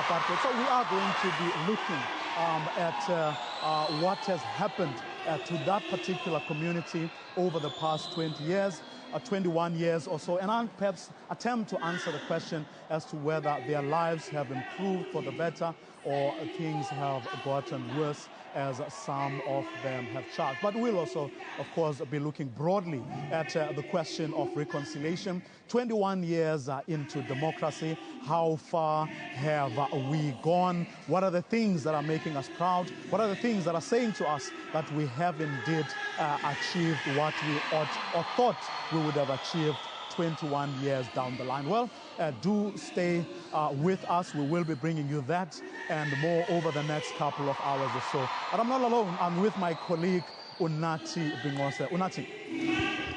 apartheid. So we are going to be looking at what has happened to that particular community over the past 20 years, 21 years or so, and I'll perhaps attempt to answer the question as to whether their lives have improved for the better or things have gotten worse, as some of them have charged. But we'll also, of course, be looking broadly at the question of reconciliation. 21 years into democracy, how far have we gone? What are the things that are making us proud? What are the things that are saying to us that we have indeed achieved what we ought or thought we would have achieved 21 years down the line? Well, do stay with us. We will be bringing you that and more over the next couple of hours or so. But I'm not alone. I'm with my colleague, Unathi Bingose. Unathi.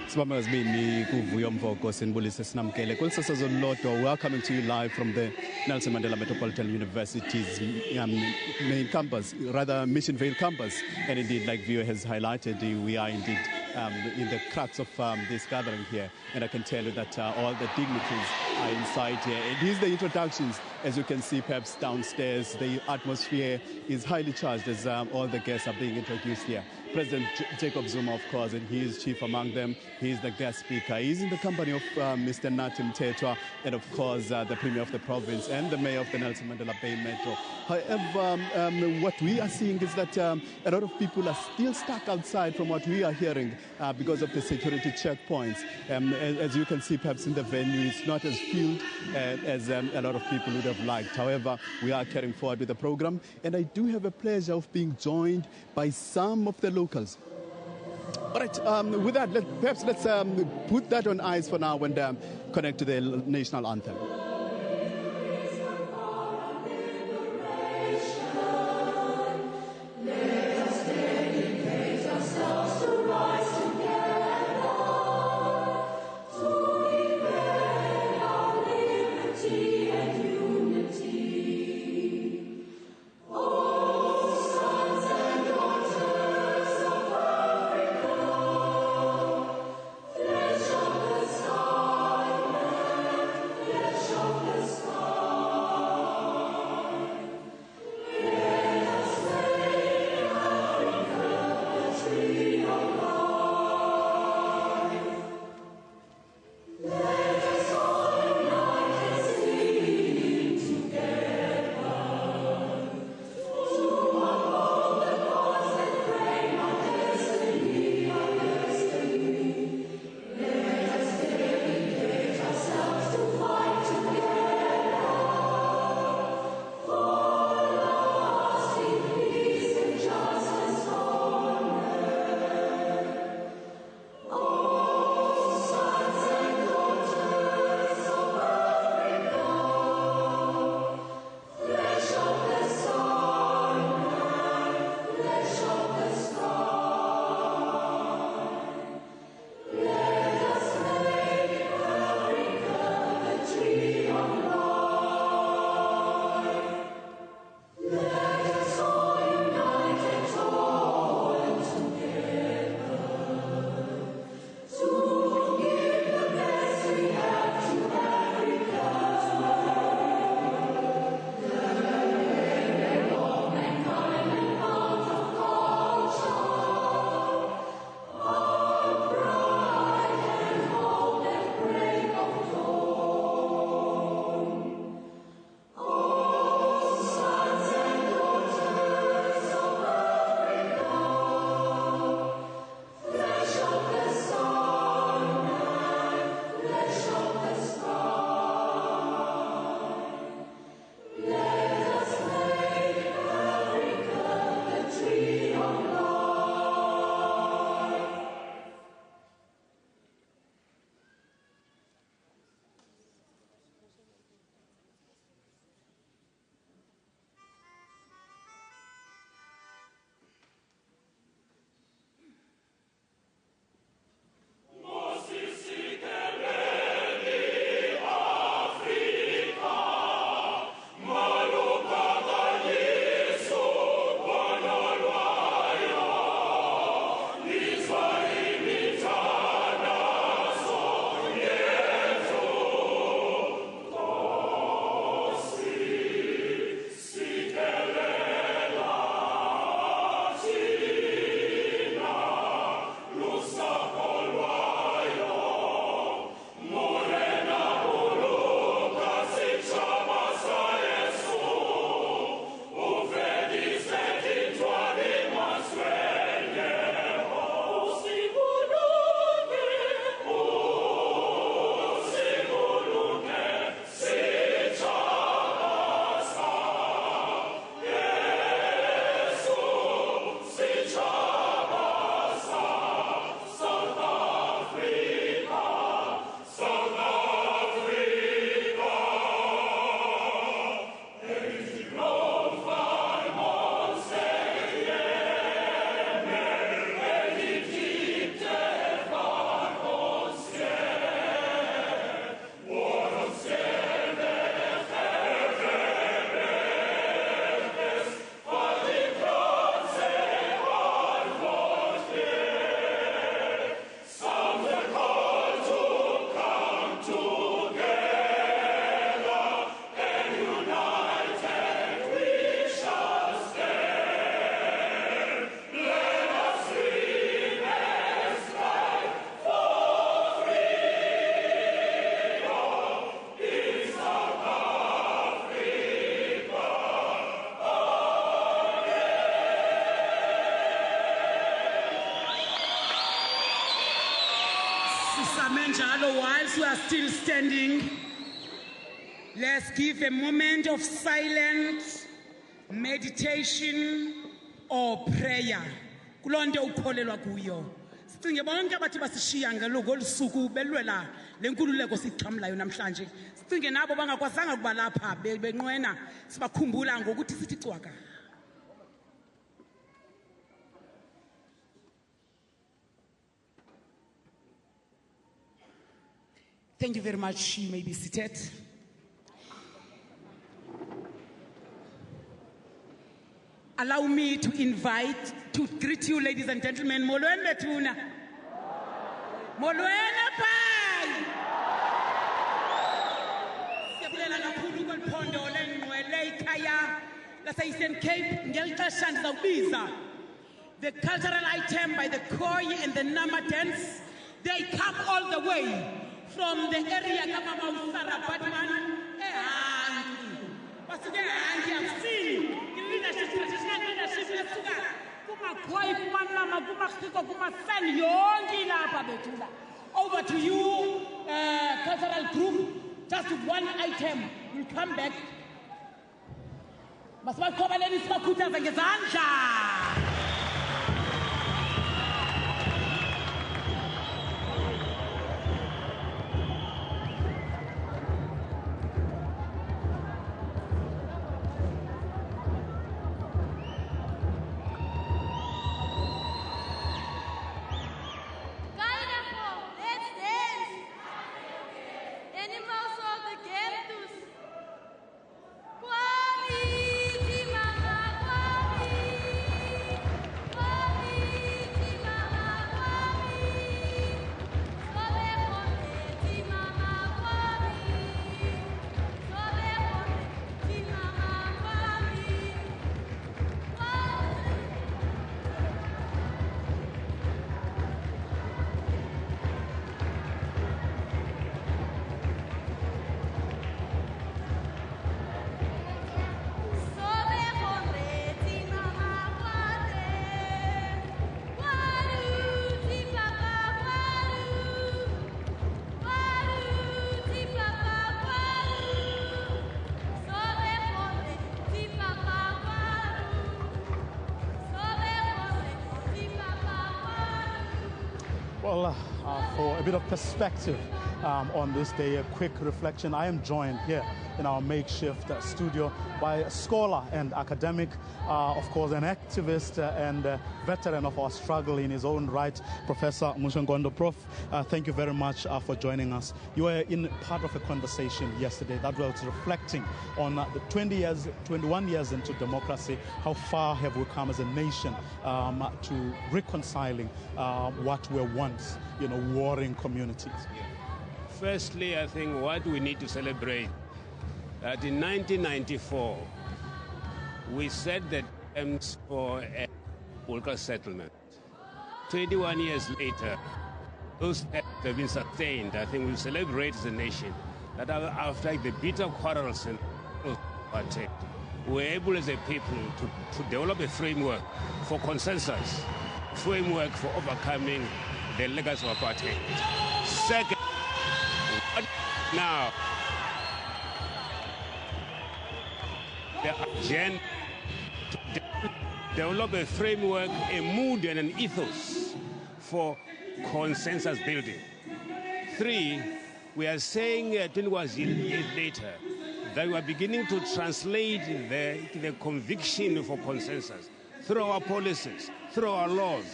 Sibamba Zibini kuvuyo mvoko sinibulise sinamkele kulisasazo lodwa. We are coming to you live from the Nelson Mandela Metropolitan University's main campus, rather Mission Vale campus. And indeed, like Vio has highlighted, we are indeed in the crux of this gathering here. And I can tell you that all the dignitaries are inside here. And here's the introductions. As you can see, perhaps downstairs, the atmosphere is highly charged as all the guests are being introduced here. President Jacob Zuma, of course, and he is chief among them. He is the guest speaker. He's in the company of Mr. Nathi Mthethwa, and of course, the Premier of the province and the Mayor of the Nelson Mandela Bay Metro. However, what we are seeing is that a lot of people are still stuck outside from what we are hearing because of the security checkpoints. As you can see, perhaps in the venue, it's not as filled as a lot of people would have liked. However, we are carrying forward with the program, and I do have a pleasure of being joined by some of the locals. All right, with that, perhaps let's put that on ice for now and connect to the national anthem. Kunjalo, whilst we are still standing, let's give a moment of silence, meditation, or prayer. Kulonde ukholelwa kuyo. Sicinge bonke abathi basishiya ngalolu suku belwela lenkululeko siqhamlayo namhlanje. Sicinge nabo bangakwazanga kuba lapha benqwena sibakhumbula ngokuthi sithi cwaka. Thank you very much. You may be seated. Allow me to greet you, ladies and gentlemen. Molweni bethuna. Molweni pai. Siyabulela kakhulu kweliphondo lengqwele ikhaya lase-Eastern Cape ngelixesha ndizawubiza the cultural item by the Khoi and the Nama dance. They come all the way from the area Kamama Usara Batman. I've seen leadership, traditional leadership, over to you, cultural group, just one item, we'll come back. Well, for a bit of perspective on this day, a quick reflection. I am joined here in our makeshift studio by a scholar and academic, of course, an activist and veteran of our struggle in his own right, Professor Mushangondo. Prof, thank you very much for joining us. You were in part of a conversation yesterday that was reflecting on the 21 years into democracy. How far have we come as a nation to reconciling what were once, warring communities? Firstly, I think what we need to celebrate that in 1994, we set the terms for a political settlement. 21 years later, those terms have been sustained. I think we celebrate as a nation that after the bitter quarrels and apartheid, we're able as a people to develop a framework for consensus, framework for overcoming the legacy of apartheid. Second, now, the agenda to develop a framework, a mood and an ethos for consensus building. Three, we are saying 21 years later that we are beginning to translate the conviction for consensus through our policies, through our laws,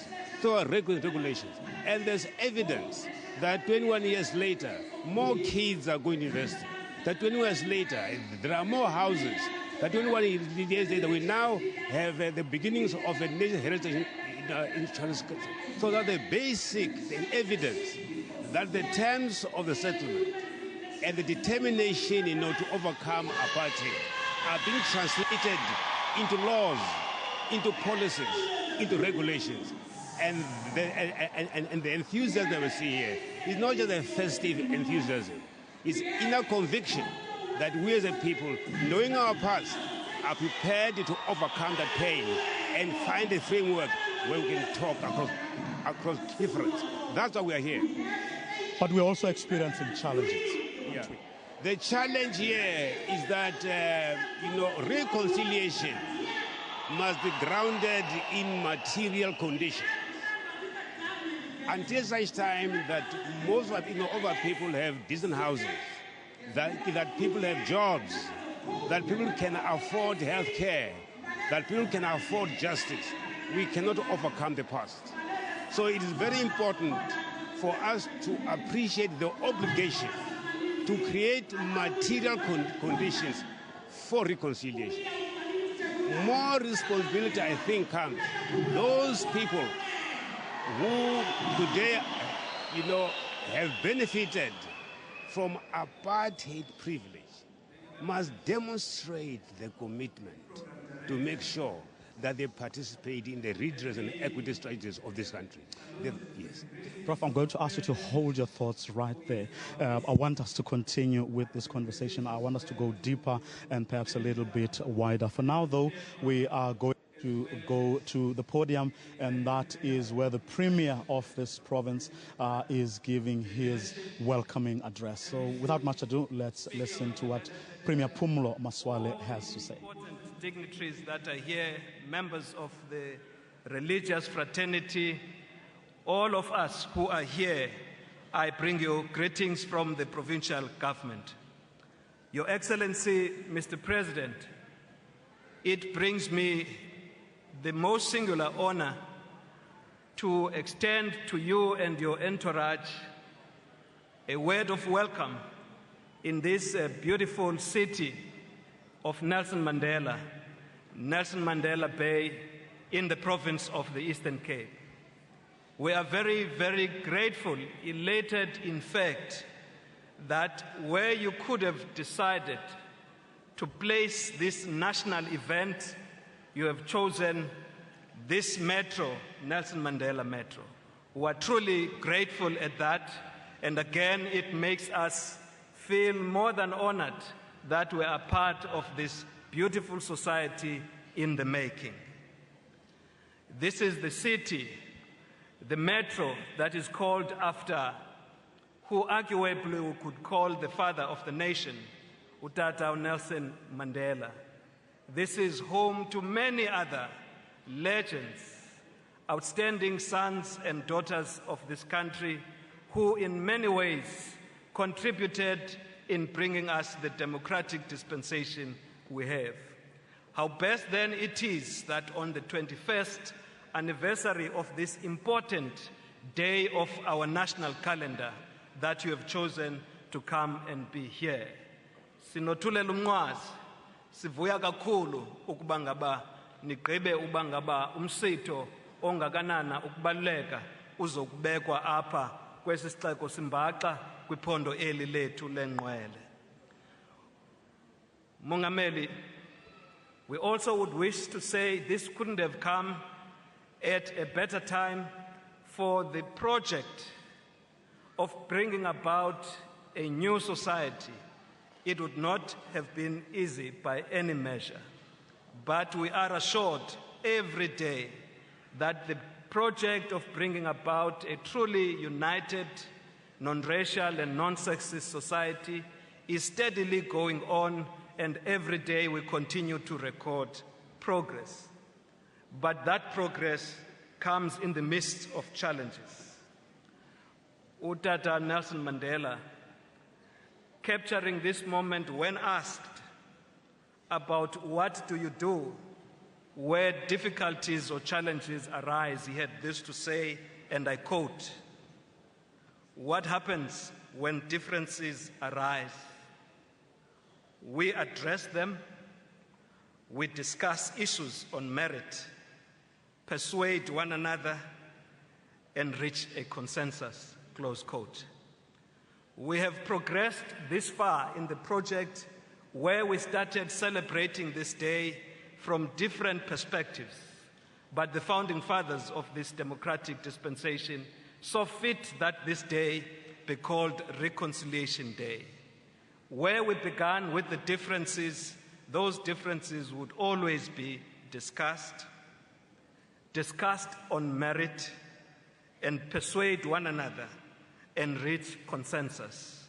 through our regulations. And there's evidence that 21 years later, more kids are going to university. That 21 years later, there are more houses. That 21 years later, we now have the beginnings of a national heritage insurance. So that the basic evidence that the terms of the settlement and the determination to overcome apartheid are being translated into laws, into policies, into regulations. And the enthusiasm that we see here is not just a festive enthusiasm. It's inner conviction that we as a people, knowing our past, are prepared to overcome that pain and find a framework where we can talk across difference. That's why we are here. But we're also experiencing challenges. Yeah. The challenge here is that, reconciliation must be grounded in material conditions. Until such time that most of our people have decent houses, that people have jobs, that people can afford health care, that people can afford justice, we cannot overcome the past. So it is very important for us to appreciate the obligation to create material conditions for reconciliation. More responsibility, I think, comes. Those people who today, have benefited from apartheid privilege must demonstrate the commitment to make sure that they participate in the redress and equity strategies of this country. Yes. Prof, I'm going to ask you to hold your thoughts right there. I want us to continue with this conversation. I want us to go deeper and perhaps a little bit wider. For now, though, we are going to go to the podium, and that is where the Premier of this province is giving his welcoming address. So without much ado, let's listen to what Premier Phumulo Masualle has to say. Important dignitaries that are here, members of the religious fraternity, all of us who are here, I bring you greetings from the provincial government. Your Excellency, Mr. President, it brings me the most singular honor to extend to you and your entourage a word of welcome in this beautiful city of Nelson Mandela Bay in the province of the Eastern Cape. We are very, very grateful, elated in fact, that where you could have decided to place this national event, you have chosen this metro, Nelson Mandela Metro. We are truly grateful at that, and again, it makes us feel more than honored that we are part of this beautiful society in the making. This is the city, the metro that is called after who arguably we could call the father of the nation, Utata Nelson Mandela. This is home to many other legends, outstanding sons and daughters of this country who in many ways contributed in bringing us the democratic dispensation we have. How best then it is that on the 21st anniversary of this important day of our national calendar that you have chosen to come and be here. Sinothulela umnqwazi, sivuya kakhulu ukuba ngaba nigqibe uba ngaba umsitho ongakanana ukubaluleka uzokubekwa apha kwesi sixeko Simbaxa kwiphondo eli lethu lenqwele. Mongameli, we also would wish to say this couldn't have come at a better time for the project of bringing about a new society. It would not have been easy by any measure, but we are assured every day that the project of bringing about a truly united, non-racial and non-sexist society is steadily going on, and every day we continue to record progress. But that progress comes in the midst of challenges. Utata Nelson Mandela, capturing this moment when asked about what do you do where difficulties or challenges arise, he had this to say, and I quote, "What happens when differences arise? We address them, we discuss issues on merit, persuade one another, and reach a consensus," close quote. We have progressed this far in the project where we started celebrating this day from different perspectives, but the founding fathers of this democratic dispensation saw fit that this day be called Reconciliation Day. Where we began with the differences, those differences would always be discussed on merit, and persuade one another and reach consensus.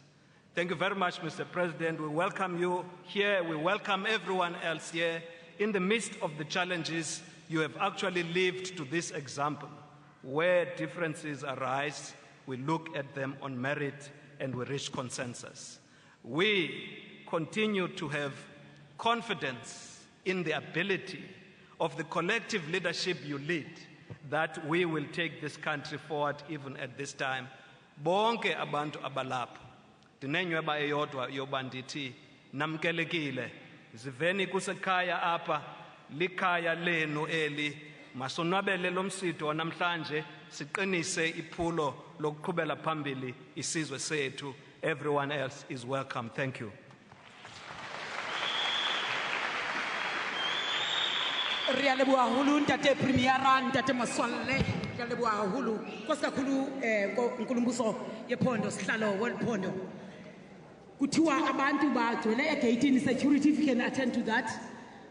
Thank you very much, Mr. President. We welcome you here. We welcome everyone else here. In the midst of the challenges, you have actually lived to this example. Where differences arise, we look at them on merit and we reach consensus. We continue to have confidence in the ability of the collective leadership you lead that we will take this country forward even at this time. Bonke abantu abalapha dinenyweba eyodwa yobandithi namkelekile ziveni kusekhaya apha likhaya lenu eli masonwabele lomsitho namhlanje siqinise iphulo lokuqhubela phambili isizwe sethu. Everyone else is welcome. Thank you. Ria leboha hulu ntate premiera ntate Maswalle ria leboha hulu kosikakhulu nkulumbuso yephondo sihlalo welphondo kuthiwa abantu bagcwele egate security. If you can attend to that,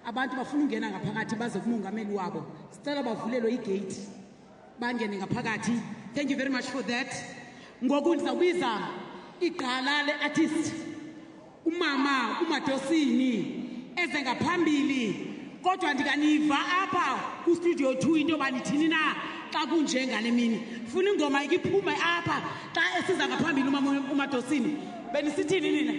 abantu bafuna ungena ngaphakathi baze kumongameli wabo sicela bavulelwe igate bangene ngaphakathi. Thank you very much for that. Ngoku ndizawubiza igqala le-artist umama uMadosini eze ngaphambili. Kodwa ndikaniva apha ku-studio 2 into yoba nithini na xa kunje ngale mini. Funa ingoma ikiphume apha xa esiza ngaphambili umama uMadosini. Benisithini nina?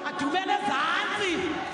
Adubele zantsi.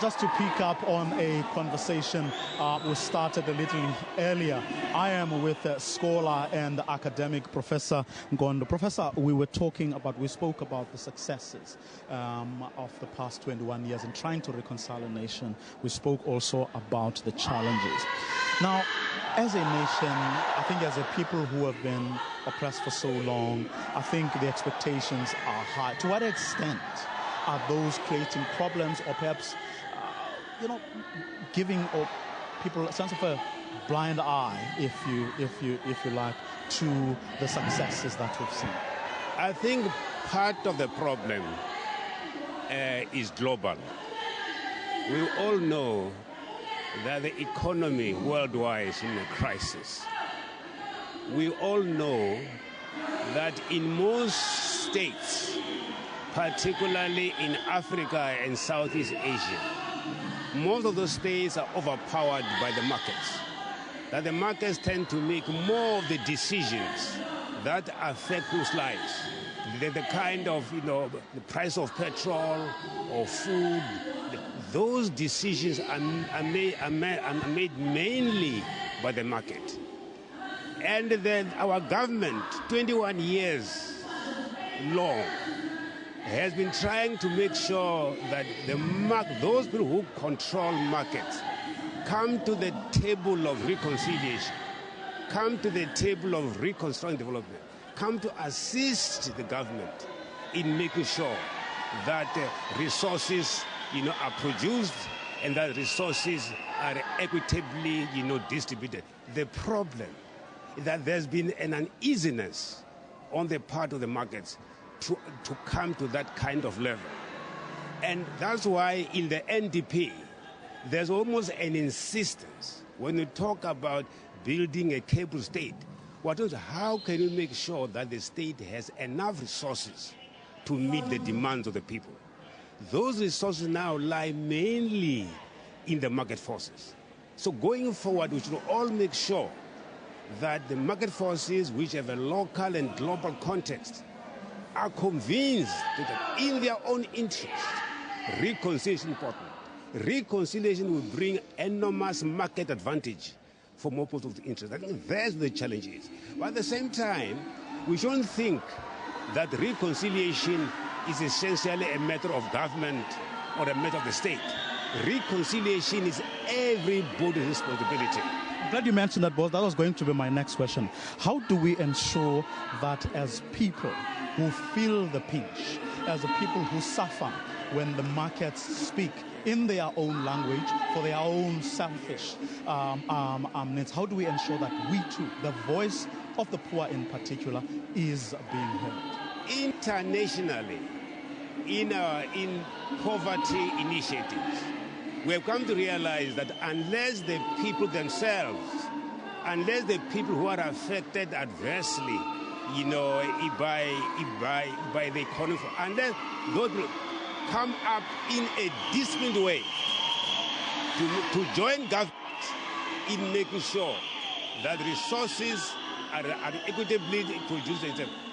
just to pick up on a conversation we started a little earlier, I am with scholar and academic Professor Ngondo. Professor, we spoke about the successes of the past 21 years in trying to reconcile a nation. We spoke also about the challenges. Now, as a nation, I think as a people who have been oppressed for so long, I think the expectations are high. To what extent are those creating problems, or perhaps, giving people a sense of a blind eye, if you like, to the successes that we've seen? I think part of the problem is global. We all know that the economy worldwide is in a crisis. We all know that in most states, particularly in Africa and Southeast Asia, most of those states are overpowered by the markets. That the markets tend to make more of the decisions that affect people's lives. The kind of, the price of petrol or food, those decisions are made mainly by the market. And then our government, 21 years long, has been trying to make sure that those people who control markets come to the table of reconciliation, come to the table of reconstruction development, come to assist the government in making sure that resources, are produced and that resources are equitably, distributed. The problem is that there's been an uneasiness on the part of the markets to come to that kind of level. And that's why in the NDP, there's almost an insistence when you talk about building a capable state. How can you make sure that the state has enough resources to meet the demands of the people? Those resources now lie mainly in the market forces. So going forward, we should all make sure that the market forces, which have a local and global context, are convinced that in their own interest, reconciliation is important. Reconciliation will bring enormous market advantage for more people of the interest. I think that's the challenge is. But at the same time, we shouldn't think that reconciliation is essentially a matter of government or a matter of the state. Reconciliation is everybody's responsibility. I'm glad you mentioned that, boss. That was going to be my next question. How do we ensure that as people who feel the pinch, as the people who suffer when the markets speak in their own language for their own selfish needs, how do we ensure that we too, the voice of the poor in particular, is being heard? Internationally, in poverty initiatives, we have come to realize that unless the people themselves, unless the people who are affected adversely, by the economy, unless those people come up in a disciplined way to join governments in making sure that resources are equitably produced,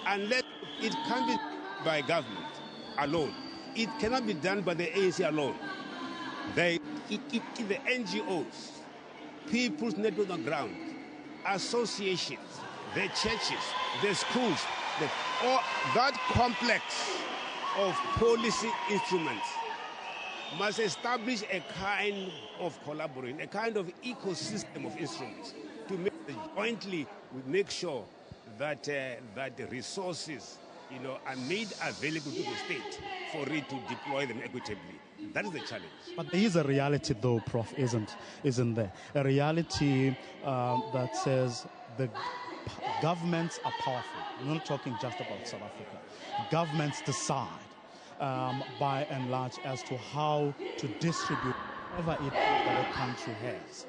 unless it can't be by government alone. It cannot be done by the ANC alone. The NGOs, people's network on the ground, associations, the churches, the schools, that complex of policy instruments must establish a kind of collaboration, a kind of ecosystem of instruments to jointly make sure that the resources are made available to the state for it to deploy them equitably. That is the challenge. But there is a reality, though, Prof, isn't there? A reality that says the governments are powerful. We're not talking just about South Africa. Governments decide, by and large, as to how to distribute whatever it that a country has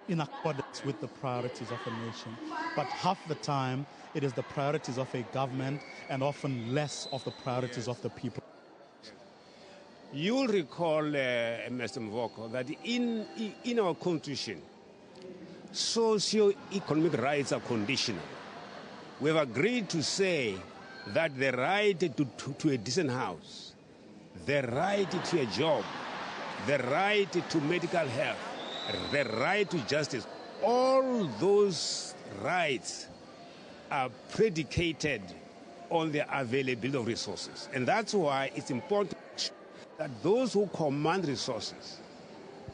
in accordance with the priorities of a nation. But half the time, it is the priorities of a government and often less of the priorities of the people. You'll recall, Mr. Mvoko, that in our constitution, socio-economic rights are conditional. We have agreed to say that the right to a decent house, the right to a job, the right to medical health, the right to justice, all those rights are predicated on the availability of resources. And that's why it's important that those who command resources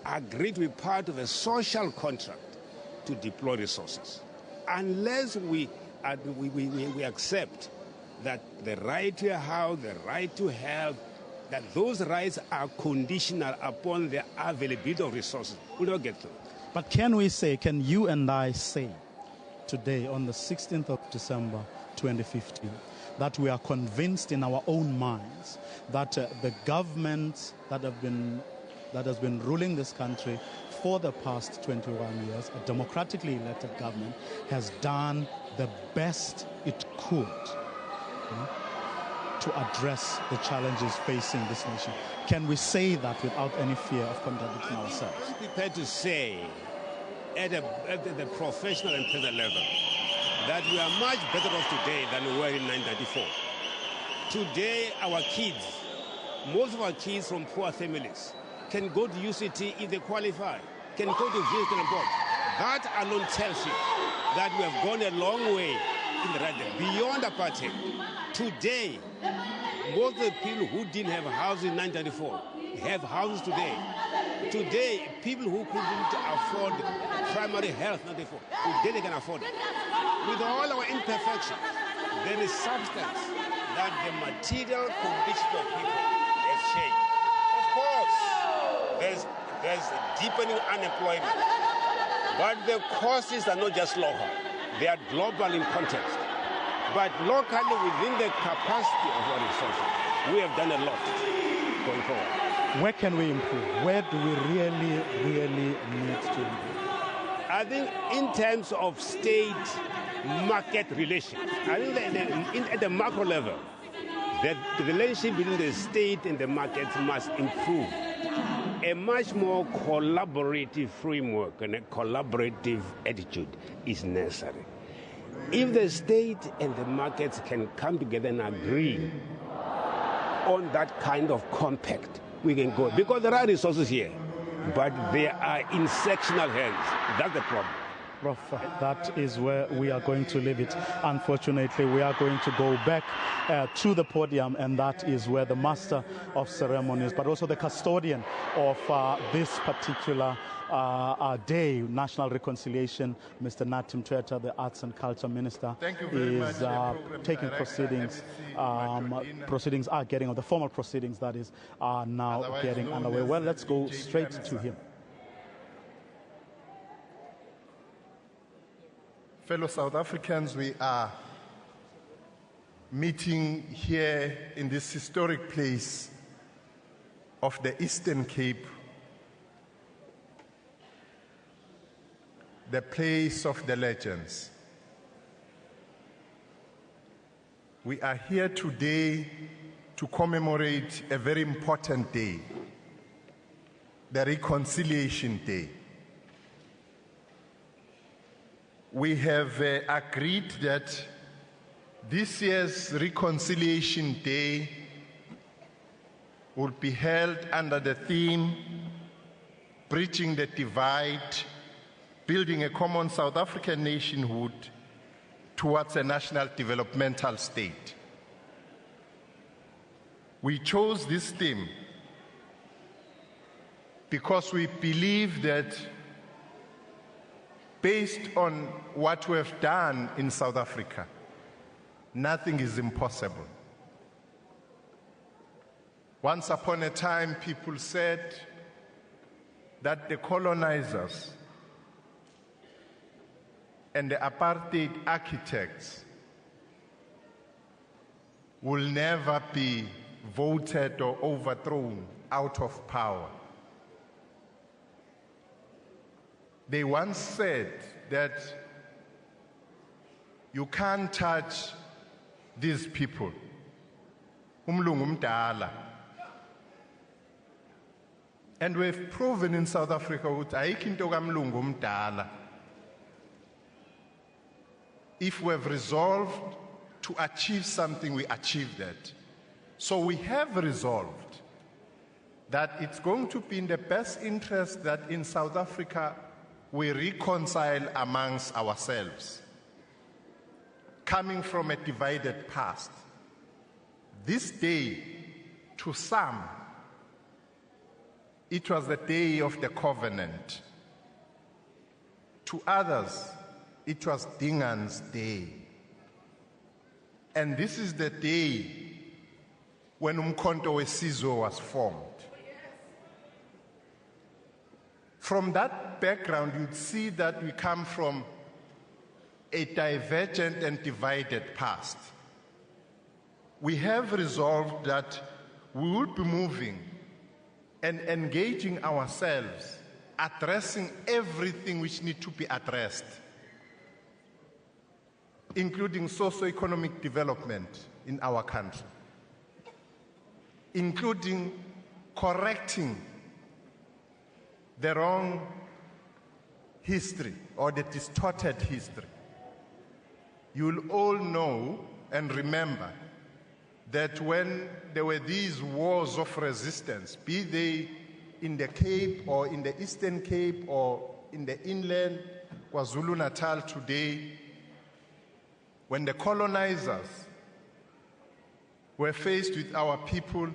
agree to be part of a social contract to deploy resources. Unless we accept that the right to a house, the right to health, that those rights are conditional upon the availability of resources, we'll not get through. But can you and I say today, on the 16th of December 2015, that we are convinced in our own minds that the government that has been ruling this country for the past 21 years, a democratically elected government, has done the best it could to address the challenges facing this nation? Can we say that without any fear of contradicting ourselves? I'm prepared to say at the professional and personal level that we are much better off today than we were in 1994. Today, our kids, most of our kids from poor families, can go to UCT if they qualify, can go to Vietnam board. That alone tells you that we have gone a long way in the right direction, beyond apartheid. Today, most of the people who didn't have houses in 1994 have houses today. Today, people who couldn't afford primary health in 1994, today they can afford it. With all our imperfections, there is substance that the material condition of people has changed. Of course, there's deepening unemployment, but the causes are not just local, they are global in context. But locally, within the capacity of our resources, we have done a lot going forward. Where can we improve? Where do we really, really need to improve? I think in terms of state-market relations, I think at the macro level, the relationship between the state and the markets must improve. A much more collaborative framework and a collaborative attitude is necessary. If the state and the markets can come together and agree on that kind of compact, we can go. Because there are resources here, but they are in sectional hands. That's the problem. Prof, that is where we are going to leave it. Unfortunately, we are going to go back to the podium, and that is where the master of ceremonies, but also the custodian of this particular day, National Reconciliation, Mr. Nathi Mthethwa, the Arts and Culture Minister, is taking proceedings. Proceedings are getting, or the formal proceedings, that is, are now getting underway. Well, let's go straight to him. Fellow South Africans, we are meeting here in this historic place of the Eastern Cape, the place of the legends. We are here today to commemorate a very important day, the Reconciliation Day. We have agreed that this year's Reconciliation Day will be held under the theme, Bridging the Divide, Building a Common South African Nationhood towards a National Developmental State. We chose this theme because we believe that based on what we have done in South Africa, nothing is impossible. Once upon a time, people said that the colonizers and the apartheid architects will never be voted or overthrown out of power. They once said that you can't touch these people. Umlungu mdala. And we've proven in South Africa that if we have resolved to achieve something, we achieve that. So we have resolved that it's going to be in the best interest that in South Africa we reconcile amongst ourselves, coming from a divided past. This day, to some, it was the day of the covenant. To others, it was Dingan's day. And this is the day when Umkhonto weSizwe was formed. From that background, you'd see that we come from a divergent and divided past. We have resolved that we will be moving and engaging ourselves, addressing everything which needs to be addressed, including socio-economic development in our country, including correcting the wrong history or the distorted history. You'll all know and remember that when there were these wars of resistance, be they in the Cape or in the Eastern Cape or in the inland KwaZulu-Natal today, when the colonizers were faced with our people,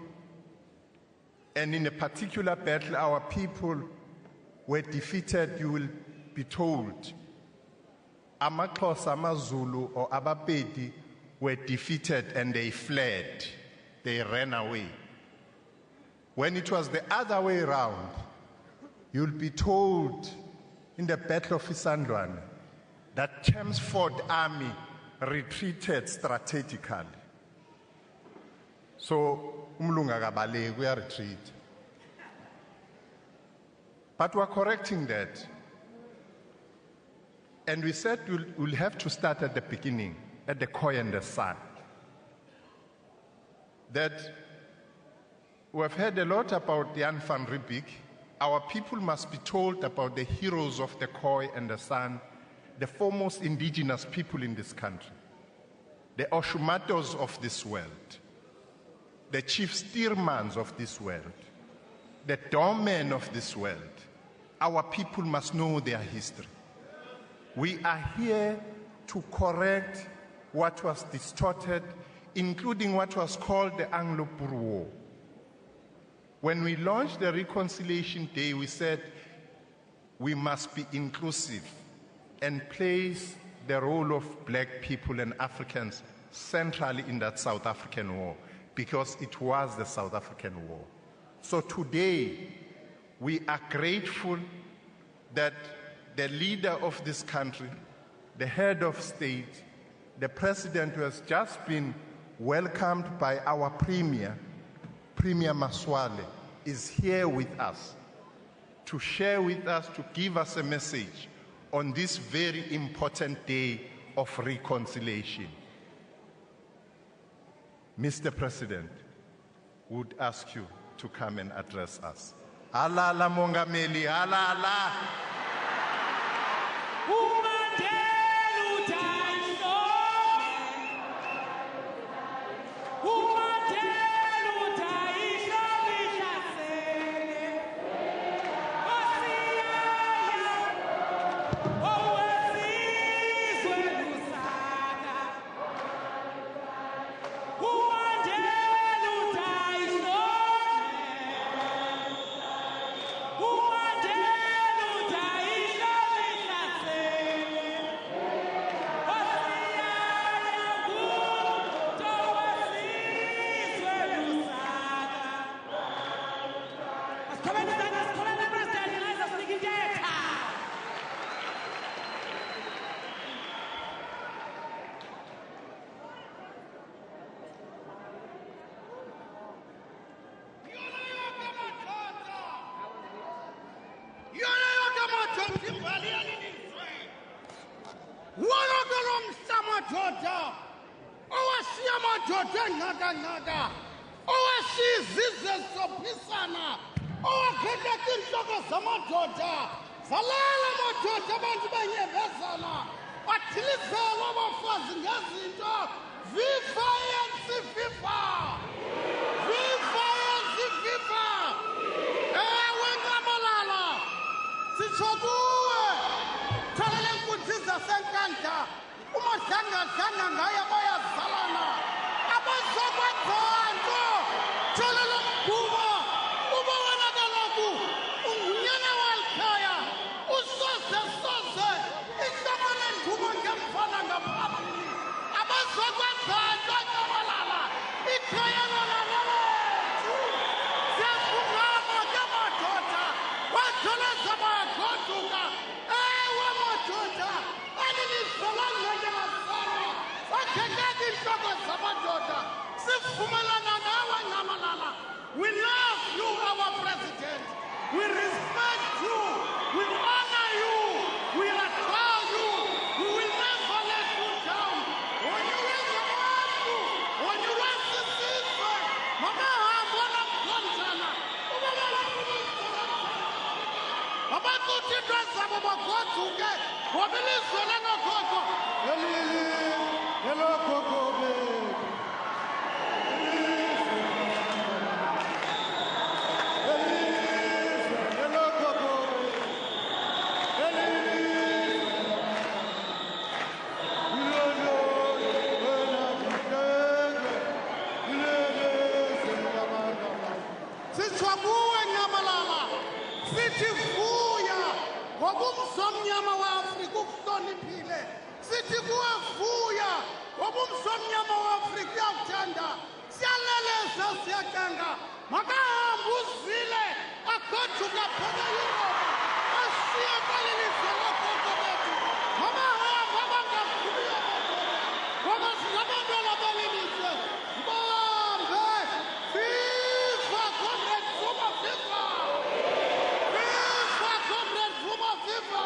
and in a particular battle our people were defeated, you will be told, AmaXhosa, AmaZulu, or Abapedi were defeated and they fled, they ran away. When it was the other way around, you'll be told in the Battle of Isandlwane that Chelmsford Army retreated strategically. So, umlunga kabaleki, we are retreat. But we're correcting that. And we said we'll have to start at the beginning, at the Khoi and the San. That we've heard a lot about Jan van Riebeeck. Our people must be told about the heroes of the Khoi and the San, the foremost indigenous people in this country, the Oshumatos of this world, the chief steermans of this world, the doormen of this world. Our people must know their history. We are here to correct what was distorted, including what was called the Anglo-Boer War. When we launched the Reconciliation Day, we said we must be inclusive and place the role of black people and Africans centrally in that South African war, because it was the South African war. So today, we are grateful that the leader of this country, the head of state, the president who has just been welcomed by our Premier Maswale, is here with us to share with us, to give us a message on this very important day of reconciliation. Mr. President, would ask you to come and address us. Alala Mongameli, alala. sithokuwe tholele nkunzi zasenkandla umadlanga ngaye bayazalana abazokwakhanto tholele mkhuba uba wena kaloku ungunyana walikhaya usoze ihloko lendumo ngemfana ngaphambili abazokwakhanto nyamalala ikhaya lalalethu siyafungama ke madoda watholeza bayagoduka ewe madoda elilizolangengelasalwa wakhekeka iintloko zamadoda sivumelana nawe nyamalala. We love you, our president. We respect you. We honor you. We adore you. We will never let you down. When you raise your hand, when you raise the system, Mama Hambona Gonzana, Abakuti Drasa Babakotuke, Wabilis Solano Coco, Hello Coco. Sithokuwe nyamalala sithi vuya ngobumzomnyama waAfrika ukuhloniphile sithi kuwe vuya ngobumzomnyama waAfrika uyakuthanda siyaleleza siyakanga makahambe uzile agoduka phela Europe asiye kwalelizwe lokhokho bethu mabahamba abangavuyo ngoba singabantwana balelizwe mbambe viva comrade Zuma viva viva comrade Zuma viva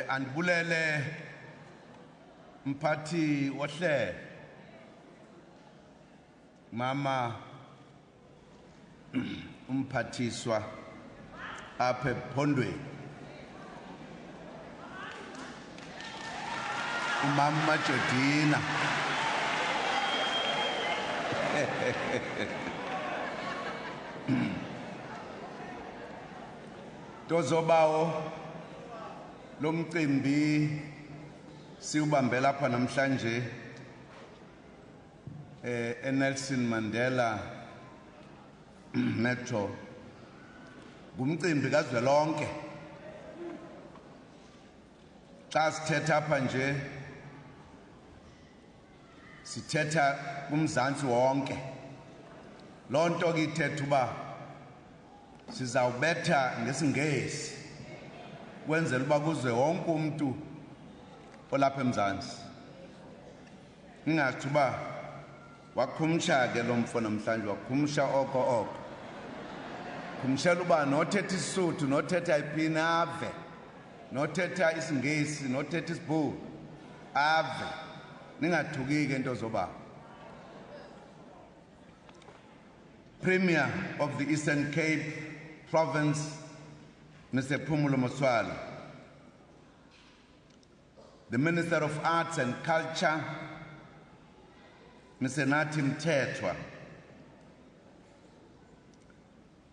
andibulele mphathi wohlelo mama umphathiswa apha ephondweni umama Majodina tozobawo lo mcimbi siubambe lapha namhlanje eNelson Mandela Metro ngumcimbi kazwelonke xa sithetha apha nje sithetha kumzantsi wonke loo nto ke ithetha uba sizawubetha ngesingesi kwenzela uba kuzwe wonke umntu olapha eMzantsi ingathi uba wakhumsha ke lo mfo namhlanje wakhumsha oko khumshela uba nothetha isiSuthu nothetha iphini ave nothetha isingesi nothetha isibhulu ave ningathuki ke into zoba Premier of the Eastern Cape Province Mr. Phumulo Moswala, the Minister of Arts and Culture, Mr. Nathi Mthethwa,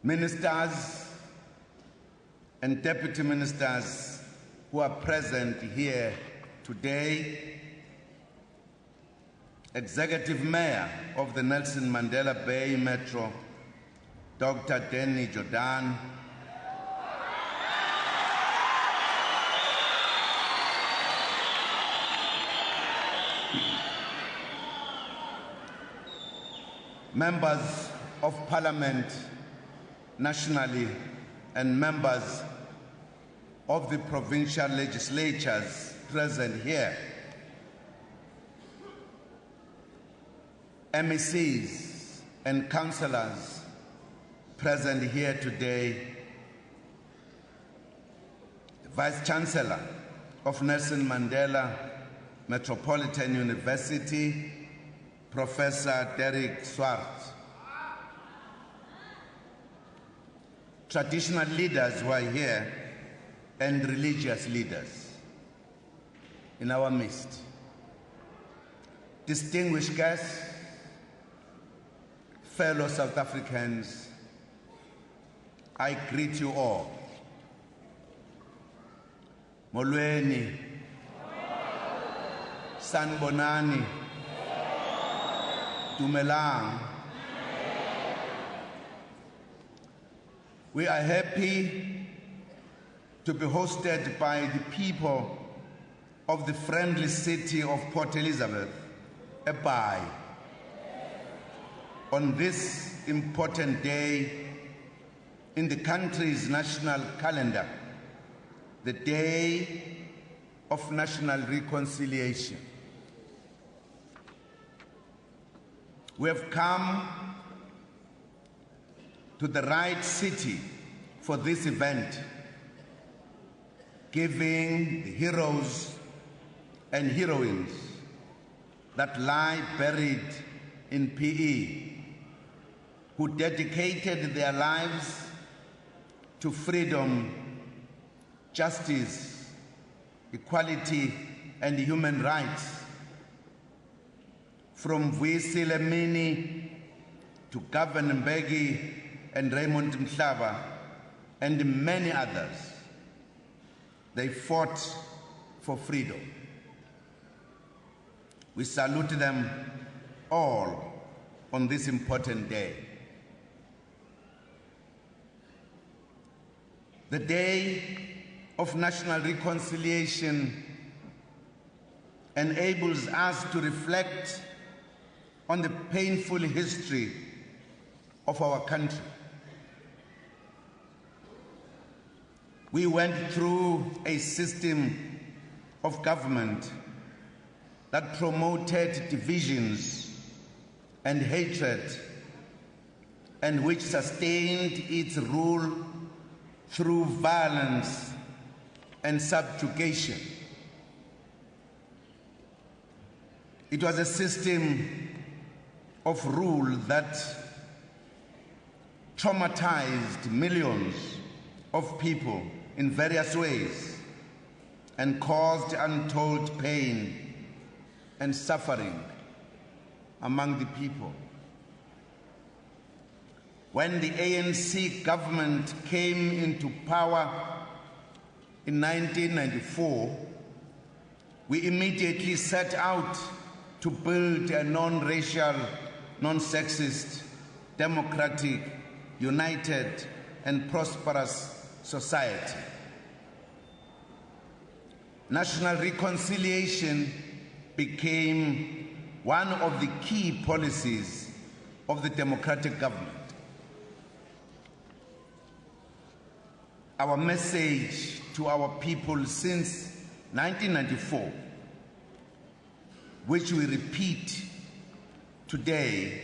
ministers and deputy ministers who are present here today, Executive Mayor of the Nelson Mandela Bay Metro, Dr. Danny Jordan, members of Parliament nationally and members of the provincial legislatures present here. MECs and councillors present here today, the Vice Chancellor of Nelson Mandela Metropolitan University, Professor Derek Swart, traditional leaders who are here, and religious leaders in our midst. Distinguished guests, fellow South Africans, I greet you all. Molweni, Sanbonani, Dumelang. We are happy to be hosted by the people of the friendly city of Port Elizabeth, Ebai, on this important day in the country's national calendar, the Day of National Reconciliation. We have come to the right city for this event, giving the heroes and heroines that lie buried in PE, who dedicated their lives to freedom, justice, equality, and human rights. From Vuyisile Mini to Governor Mbeki and Raymond Mhlaba and many others, they fought for freedom. We salute them all on this important day. The Day of National Reconciliation enables us to reflect on the painful history of our country. We went through a system of government that promoted divisions and hatred, and which sustained its rule through violence and subjugation. It was a system of rule that traumatized millions of people in various ways and caused untold pain and suffering among the people. When the ANC government came into power in 1994, we immediately set out to build a non-racial, non-sexist, democratic, united, and prosperous society. National reconciliation became one of the key policies of the democratic government. Our message to our people since 1994, which we repeat today,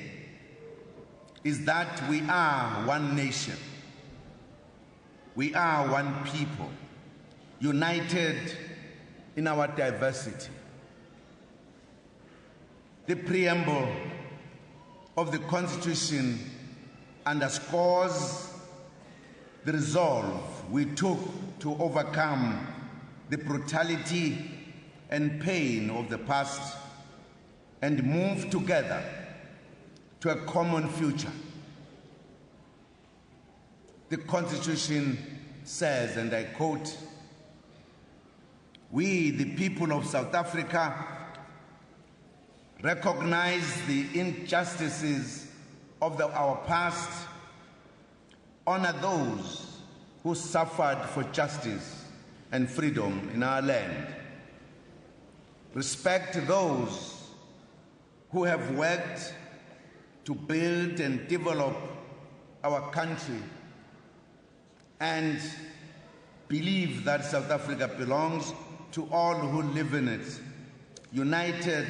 is that we are one nation. We are one people, united in our diversity. The preamble of the Constitution underscores the resolve we took to overcome the brutality and pain of the past and move together to a common future. The Constitution says, and I quote, "We, the people of South Africa, recognize the injustices of our past, honor those who suffered for justice and freedom in our land, respect those who have worked to build and develop our country, and believe that South Africa belongs to all who live in it, united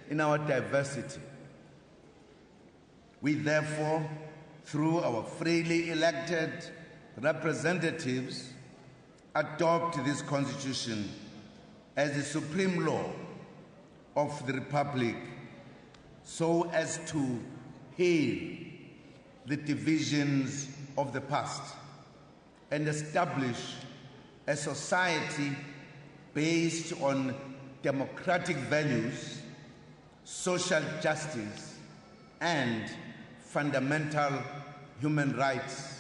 in our diversity. We therefore, through our freely elected representatives, adopt this Constitution as the supreme law of the Republic, so as to heal the divisions of the past and establish a society based on democratic values, social justice, and fundamental human rights.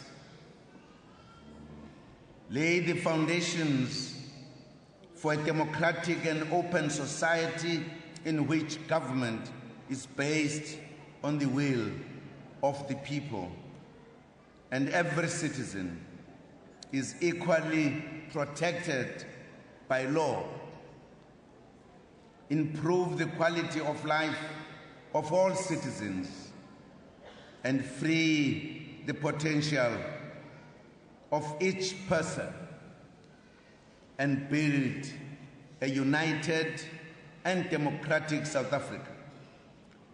Lay the foundations for a democratic and open society in which government is based on the will of the people and every citizen is equally protected by law. Improve the quality of life of all citizens and free the potential of each person and build a united and democratic South Africa,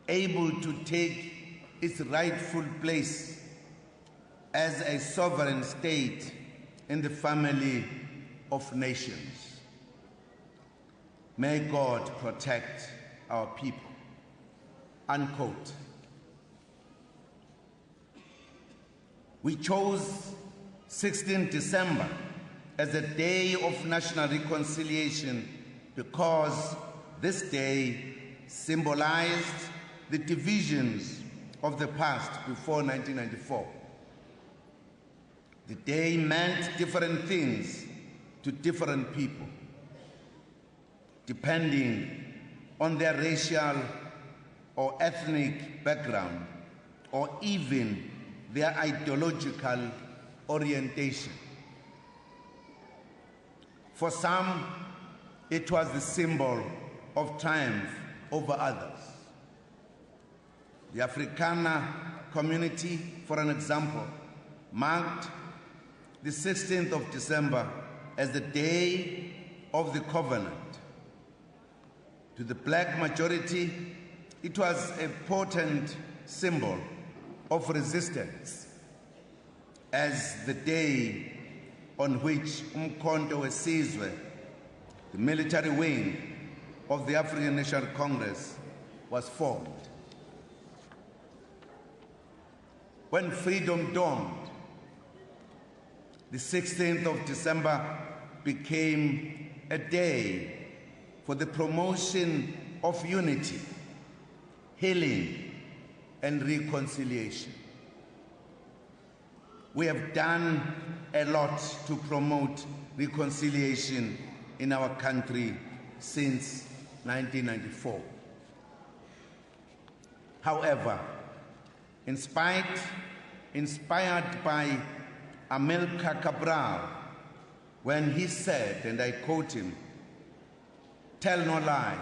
able to take its rightful place as a sovereign state in the family of nations. May God protect our people. Unquote. We chose 16 December as a day of national reconciliation because this day symbolized the divisions of the past before 1994. The day meant different things to different people, depending on their racial or ethnic background, or even their ideological orientation. For some, it was the symbol of triumph over others. The Afrikaner community, for an example, marked the 16th of December as the Day of the Covenant. To the black majority, it was a potent symbol of resistance, as the day on which Umkhonto weSizwe, the military wing of the African National Congress, was formed. When freedom dawned, the 16th of December became a day for the promotion of unity, healing, and reconciliation. We have done a lot to promote reconciliation in our country since 1994. However, inspired by Amilcar Cabral, when he said, and I quote him, "Tell no lies,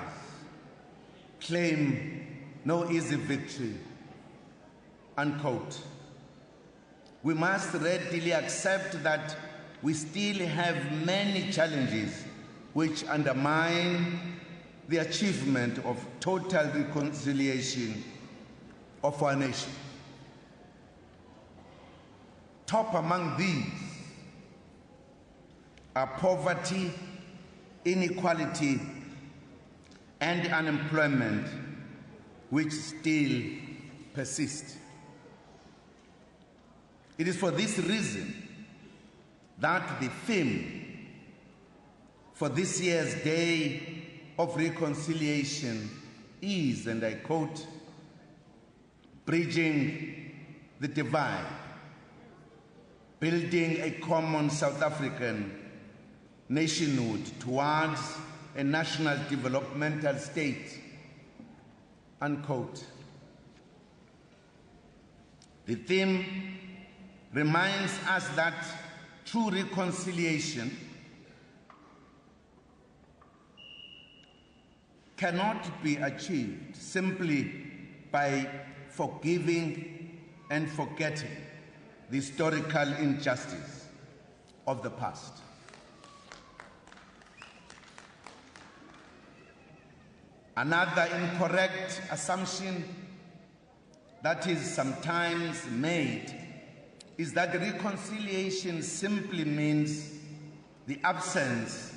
claim no easy victory," unquote. We must readily accept that we still have many challenges which undermine the achievement of total reconciliation of our nation. Top among these are poverty, inequality, and unemployment, which still persist. It is for this reason that the theme for this year's Day of Reconciliation is, and I quote, "Bridging the divide, building a common South African nationhood towards a national developmental state," unquote. The theme reminds us that true reconciliation cannot be achieved simply by forgiving and forgetting the historical injustice of the past. Another incorrect assumption that is sometimes made is that reconciliation simply means the absence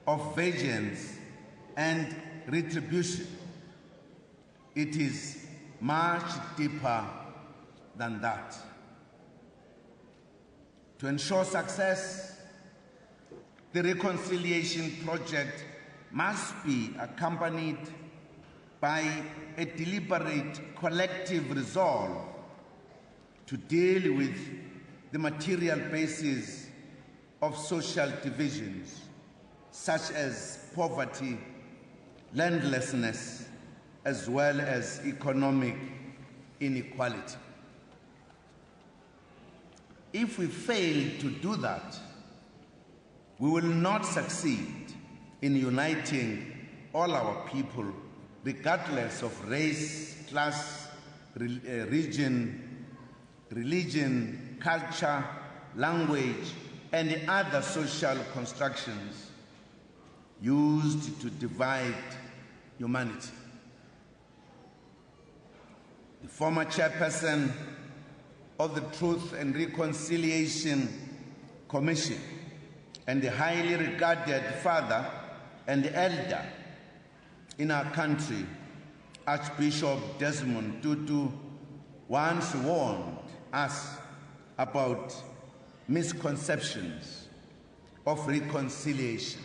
of vengeance and retribution. It is much deeper than that. To ensure success, the reconciliation project must be accompanied by a deliberate collective resolve to deal with the material basis of social divisions, such as poverty, landlessness, as well as economic inequality. If we fail to do that, we will not succeed in uniting all our people, regardless of race, class, religion, culture, language, and other social constructions used to divide humanity. The former chairperson of the Truth and Reconciliation Commission and the highly regarded father and elder in our country, Archbishop Desmond Tutu, once warned us about misconceptions of reconciliation.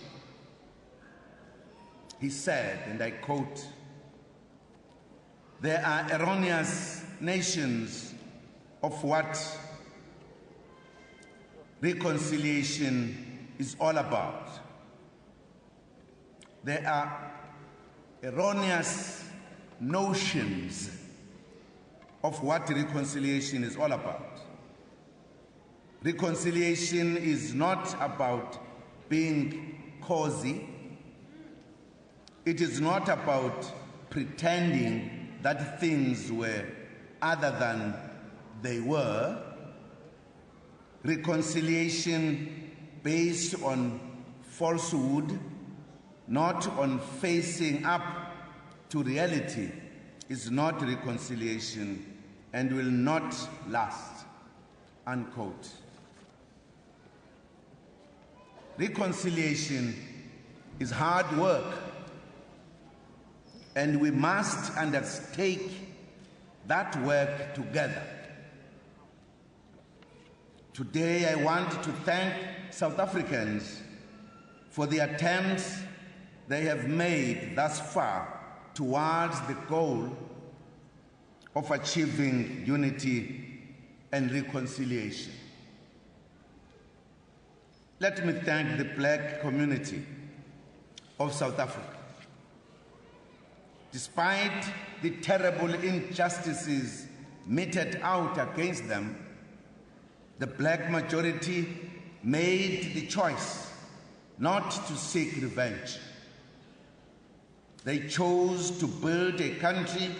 He said, and I quote, "There are erroneous notions of what reconciliation is all about. There are erroneous notions of what reconciliation is all about. Reconciliation is not about being cozy. It is not about pretending that things were other than they were. Reconciliation based on falsehood, not on facing up to reality, is not reconciliation and will not last." Unquote. Reconciliation is hard work, and we must undertake that work together. Today, I want to thank South Africans for the attempts they have made thus far towards the goal of achieving unity and reconciliation. Let me thank the Black community of South Africa. Despite the terrible injustices meted out against them, the Black majority made the choice not to seek revenge. They chose to build a country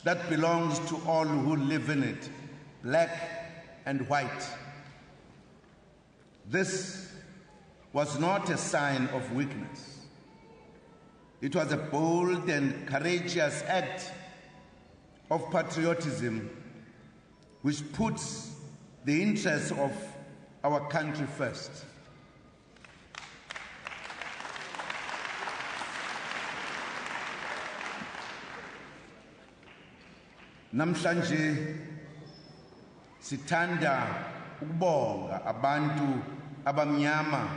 that belongs to all who live in it, black and white. This was not a sign of weakness. It was a bold and courageous act of patriotism which puts the interests of our country first. Namhlanje sithanda ukubonga abantu abamnyama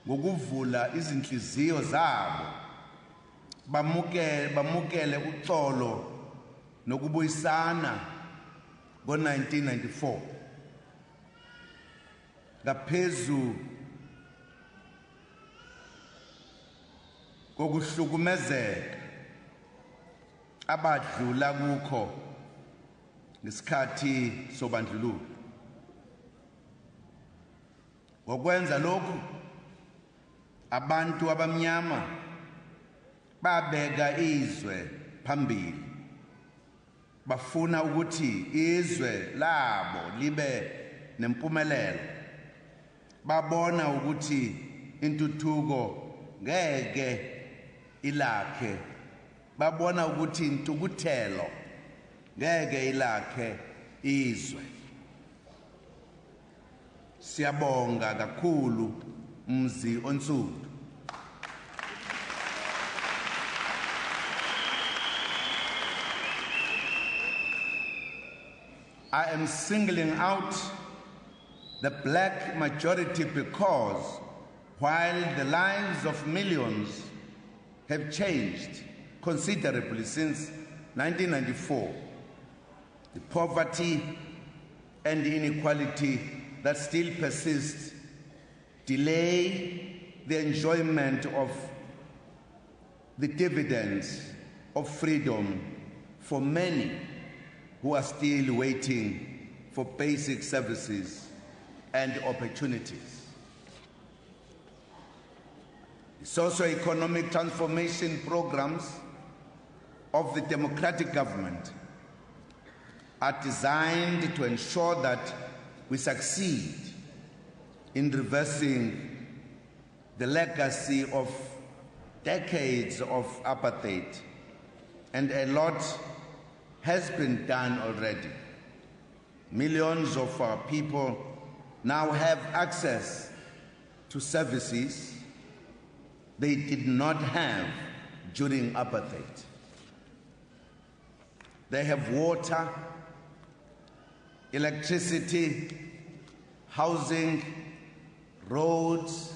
ngokuvula izinhliziyo zabo bamukele uxolo nokubuyisana ngo-1994 ngaphezu kokuhlukumezeka abadlula kukho ngesikhathi sobandlululo. Ngokwenza lokhu, abantu abamnyama babeka izwe phambili, bafuna ukuthi izwe labo libe nempumelelo, babona ukuthi intuthuko ngeke ilakhe, babona ukuthi intukuthelo ngeke ilakhe izwe. Siyabonga kakhulu mzi onsundu. I am singling out the black majority because while the lives of millions have changed considerably since 1994, the poverty and inequality that still persist delay the enjoyment of the dividends of freedom for many who are still waiting for basic services and opportunities. The socio-economic transformation programs of the democratic government are designed to ensure that we succeed in reversing the legacy of decades of apartheid, and a lot has been done already. Millions of our people now have access to services they did not have during apartheid. They have water, electricity, housing, roads,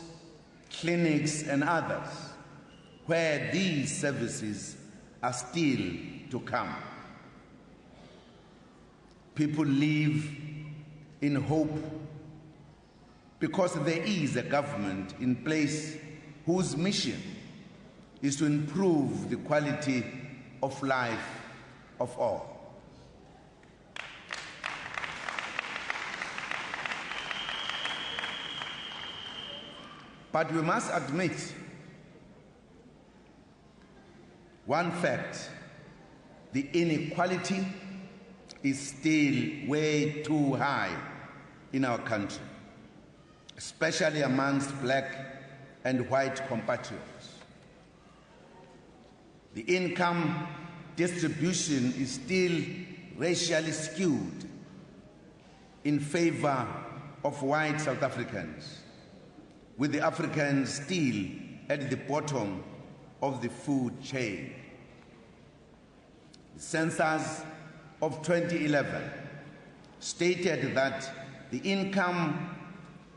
clinics, and others, where these services are still to come. People live in hope because there is a government in place whose mission is to improve the quality of life of all. But we must admit one fact: the inequality is still way too high in our country, especially amongst black and white compatriots. The income distribution is still racially skewed in favor of white South Africans, with the Africans still at the bottom of the food chain. The census of 2011 stated that the income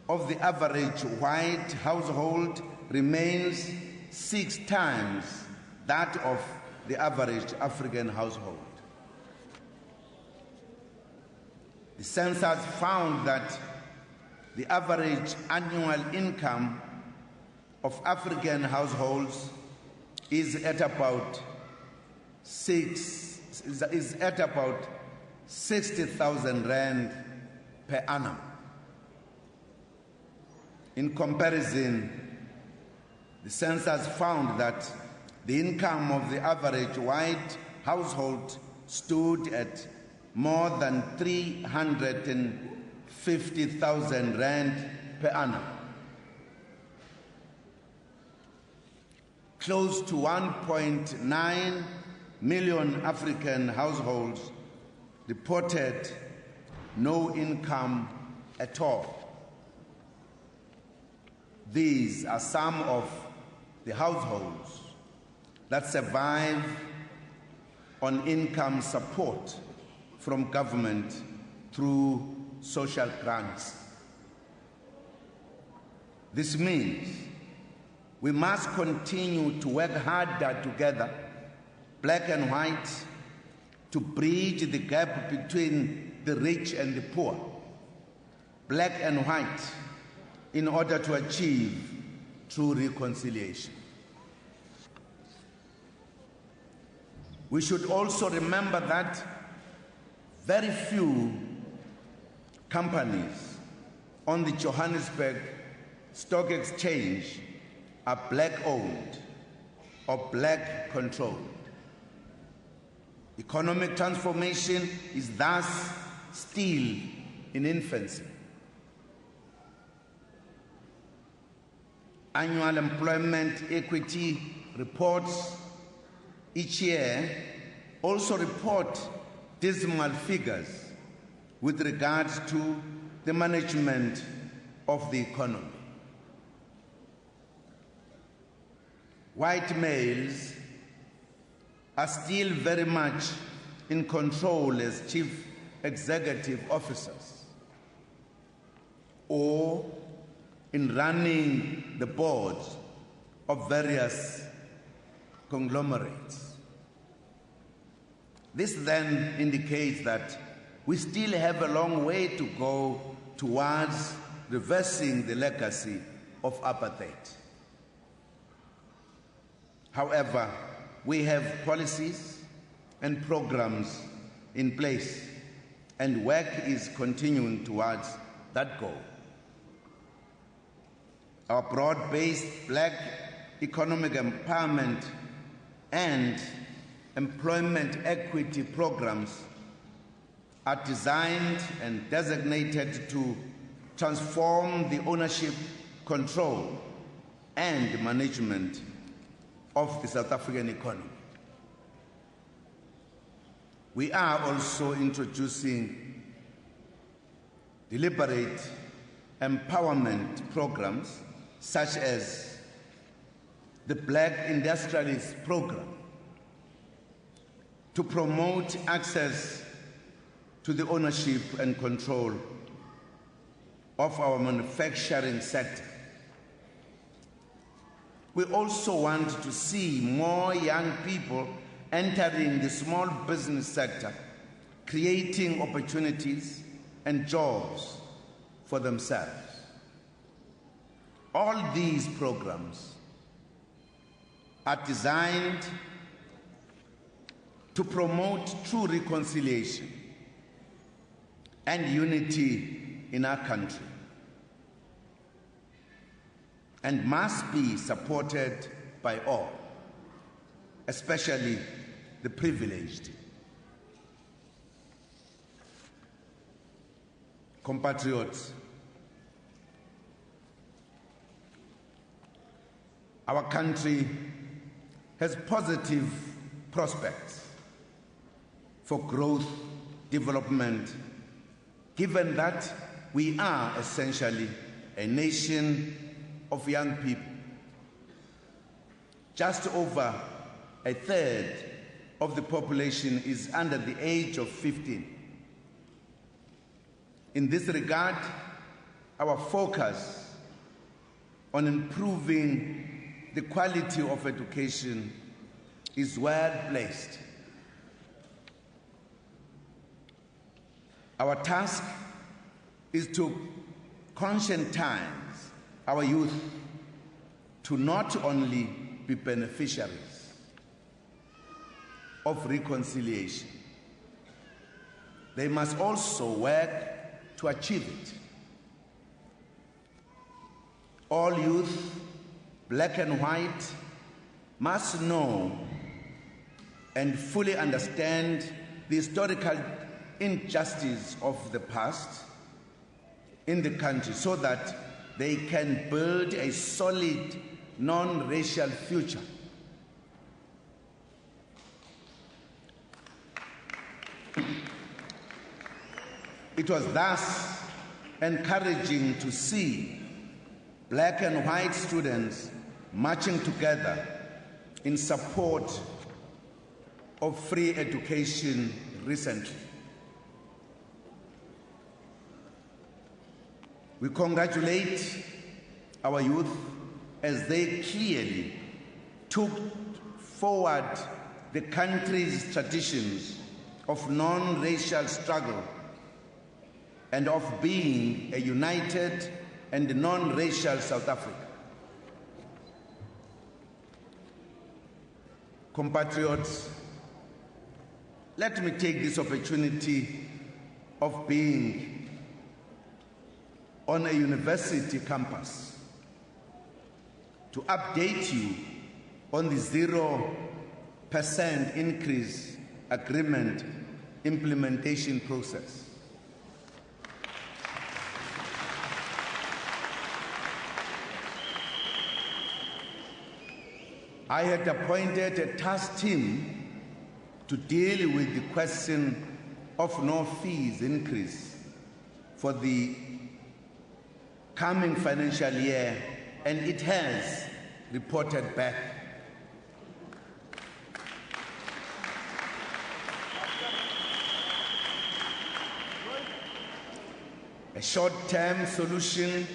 of the average white household remains 6 times that of the average African household. The census found that the average annual income of African households is at about 60,000 rand per annum. In comparison, the census found that the income of the average white household stood at more than 350,000 rand per annum. Close to 1.9 million African households reported no income at all. These are some of the households that survive on income support from government through social grants. This means we must continue to work harder together, black and white, to bridge the gap between the rich and the poor, black and white, in order to achieve true reconciliation. We should also remember that very few companies on the Johannesburg Stock Exchange are black-owned or black-controlled. Economic transformation is thus still in infancy. Annual employment equity reports each year also report dismal figures with regard to the management of the economy. White males are still very much in control as chief executive officers or in running the boards of various conglomerates. This then indicates that we still have a long way to go towards reversing the legacy of apartheid. However, we have policies and programs in place, and work is continuing towards that goal. Our broad-based Black economic empowerment and employment equity programs are designed and designated to transform the ownership, control, and management of the South African economy. We are also introducing deliberate empowerment programs such as the Black Industrialist Program to promote access to the ownership and control of our manufacturing sector. We also want to see more young people entering the small business sector, creating opportunities and jobs for themselves. All these programs are designed to promote true reconciliation and unity in our country, and must be supported by all, especially the privileged. Compatriots, our country has positive prospects for growth, development, given that we are essentially a nation of young people. Just over a third of the population is under the age of 15. In this regard, our focus on improving the quality of education is well placed. Our task is to conscientize our youth to not only be beneficiaries of reconciliation, they must also work to achieve it. All youth, black and white, must know and fully understand the historical injustice of the past in the country so that they can build a solid, non-racial future. It was thus encouraging to see black and white students marching together in support of free education recently. We congratulate our youth as they clearly took forward the country's traditions of non-racial struggle and of being a united and non-racial South Africa. Compatriots, let me take this opportunity of being on a university campus to update you on the 0% increase agreement implementation process. I had appointed a task team to deal with the question of no fees increase for the coming financial year, and it has reported back. A short-term solution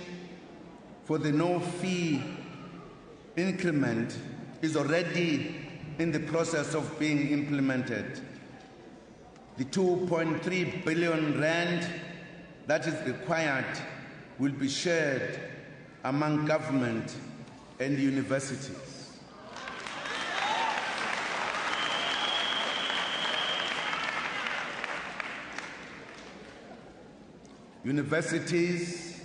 for the no-fee increment is already in the process of being implemented. The 2.3 billion rand that is required will be shared among government and universities. Universities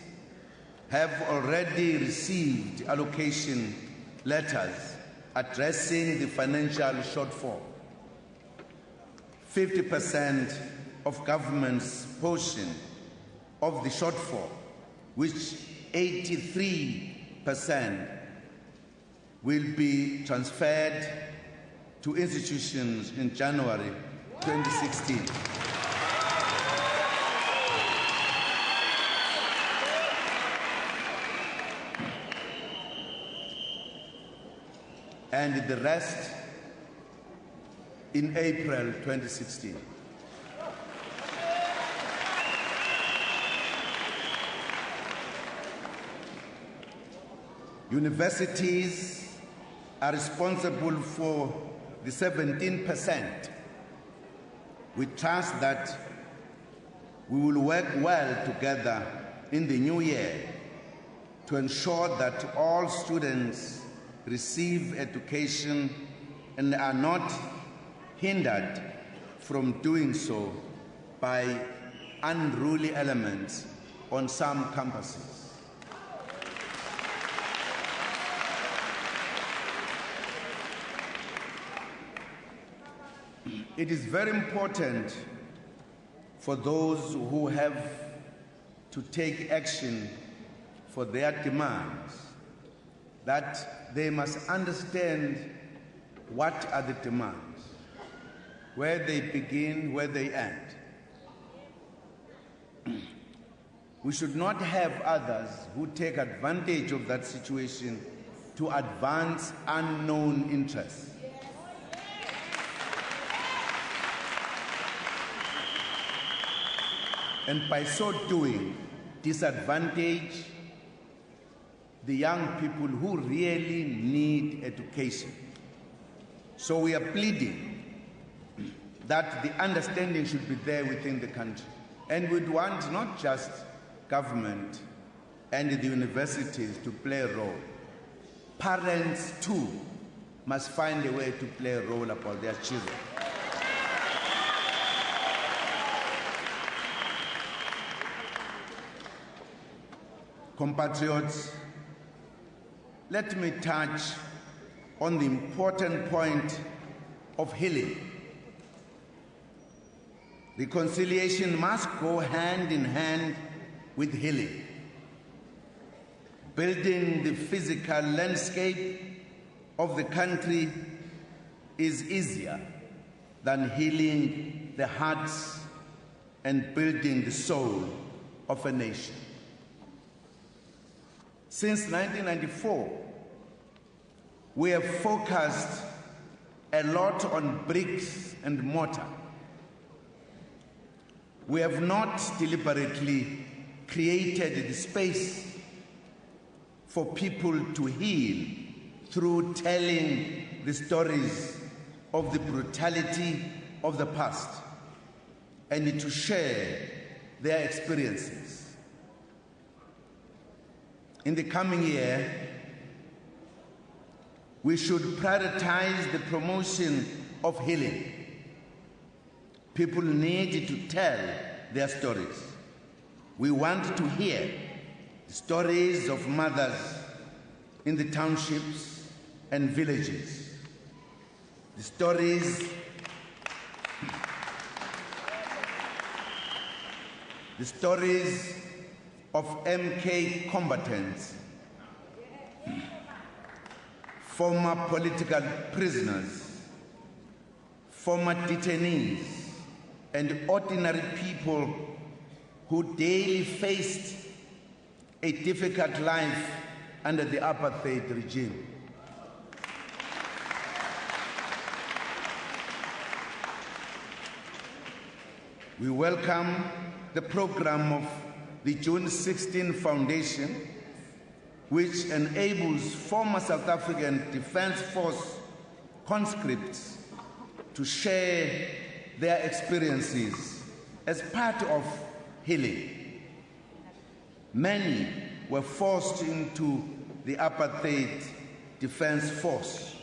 have already received allocation letters addressing the financial shortfall. 50% of government's portion of the shortfall, which 83% will be transferred to institutions in January 2016. And the rest in April 2016. Universities are responsible for the 17%. We trust that we will work well together in the new year to ensure that all students receive education and are not hindered from doing so by unruly elements on some campuses. It is very important for those who have to take action for their demands that they must understand what are the demands, where they begin, where they end. We should not have others who take advantage of that situation to advance unknown interests. And by so doing, disadvantage the young people who really need education. So we are pleading that the understanding should be there within the country. And we'd want not just government and the universities to play a role. Parents too must find a way to play a role about their children. Compatriots, let me touch on the important point of healing. Reconciliation must go hand in hand with healing. Building the physical landscape of the country is easier than healing the hearts and building the soul of a nation. Since 1994, we have focused a lot on bricks and mortar. We have not deliberately created the space for people to heal through telling the stories of the brutality of the past and to share their experiences. In the coming year, we should prioritize the promotion of healing. People need to tell their stories. We want to hear the stories of mothers in the townships and villages, the stories of MK combatants, former political prisoners, former detainees, and ordinary people who daily faced a difficult life under the apartheid regime. We welcome the program of the June 16 Foundation, which enables former South African Defence Force conscripts to share their experiences as part of healing. Many were forced into the apartheid defense force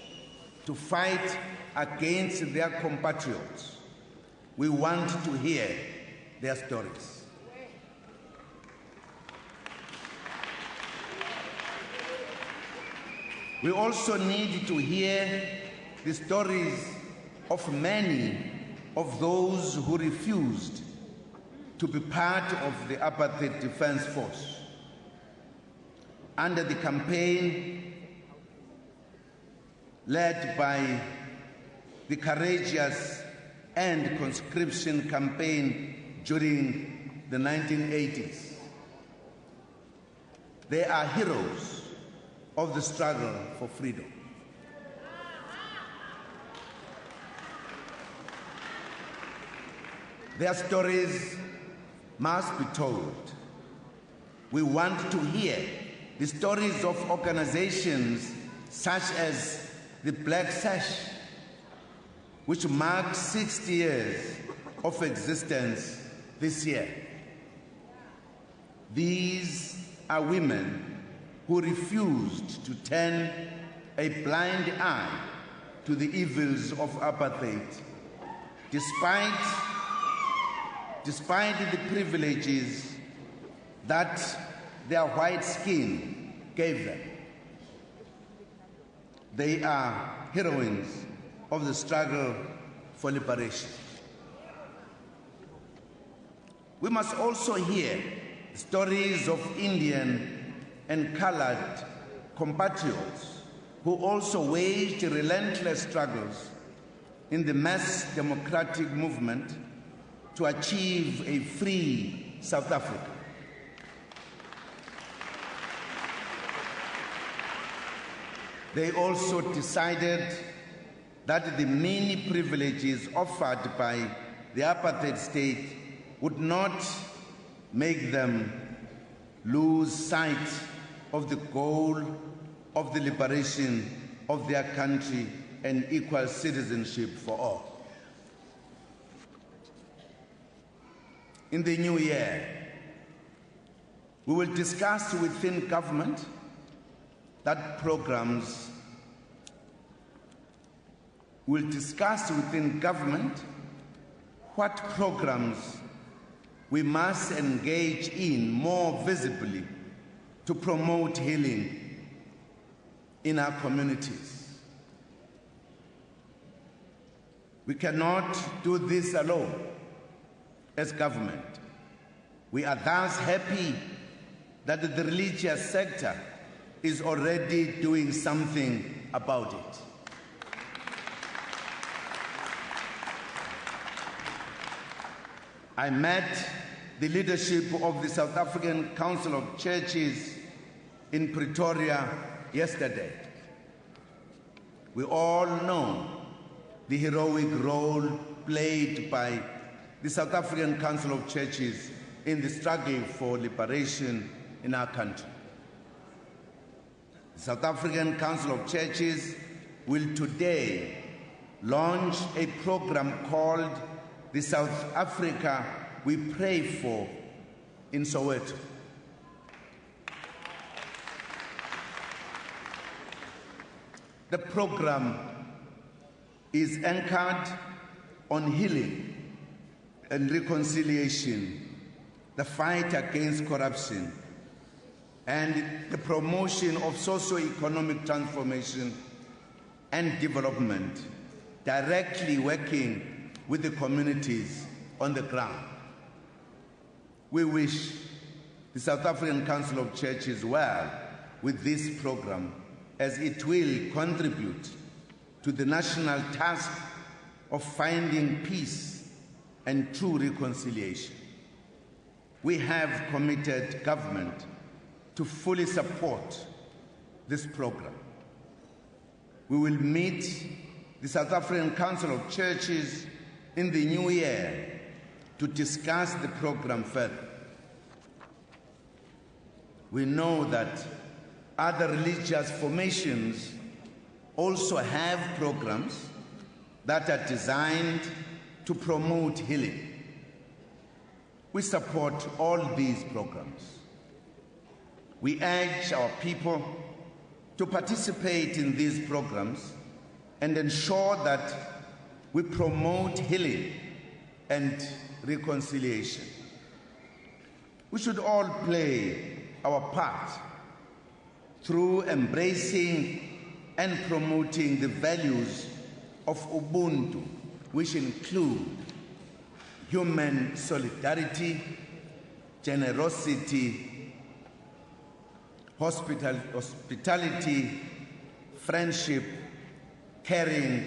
to fight against their compatriots. We want to hear their stories. We also need to hear the stories of many of those who refused to be part of the apartheid defense force. Under the campaign led by the courageous End Conscription campaign during the 1980s, they are heroes of the struggle for freedom. Their stories must be told. We want to hear the stories of organizations such as the Black Sash, which marks 60 years of existence this year. These are women who refused to turn a blind eye to the evils of apartheid, despite the privileges that their white skin gave them. They are heroines of the struggle for liberation. We must also hear stories of Indian and colored compatriots who also waged relentless struggles in the mass democratic movement to achieve a free South Africa. They also decided that the many privileges offered by the apartheid state would not make them lose sight of the goal of the liberation of their country and equal citizenship for all. In the new year, we will discuss within government that programs will discuss within government what programs we must engage in more visibly to promote healing in our communities. We cannot do this alone as government. We are thus happy that the religious sector is already doing something about it. I met the leadership of the South African Council of Churches in Pretoria yesterday. We all know the heroic role played by the South African Council of Churches in the struggle for liberation in our country. The South African Council of Churches will today launch a program called the South Africa We Pray For in Soweto. The program is anchored on healing and reconciliation, the fight against corruption, and the promotion of socio-economic transformation and development, directly working with the communities on the ground. We wish the South African Council of Churches well with this program, as it will contribute to the national task of finding peace and true reconciliation. We have committed government to fully support this program. We will meet the South African Council of Churches in the new year to discuss the program further. We know that other religious formations also have programs that are designed to promote healing. We support all these programs. We urge our people to participate in these programs and ensure that we promote healing and reconciliation. We should all play our part through embracing and promoting the values of Ubuntu, which include human solidarity, generosity, hospitality, friendship, caring,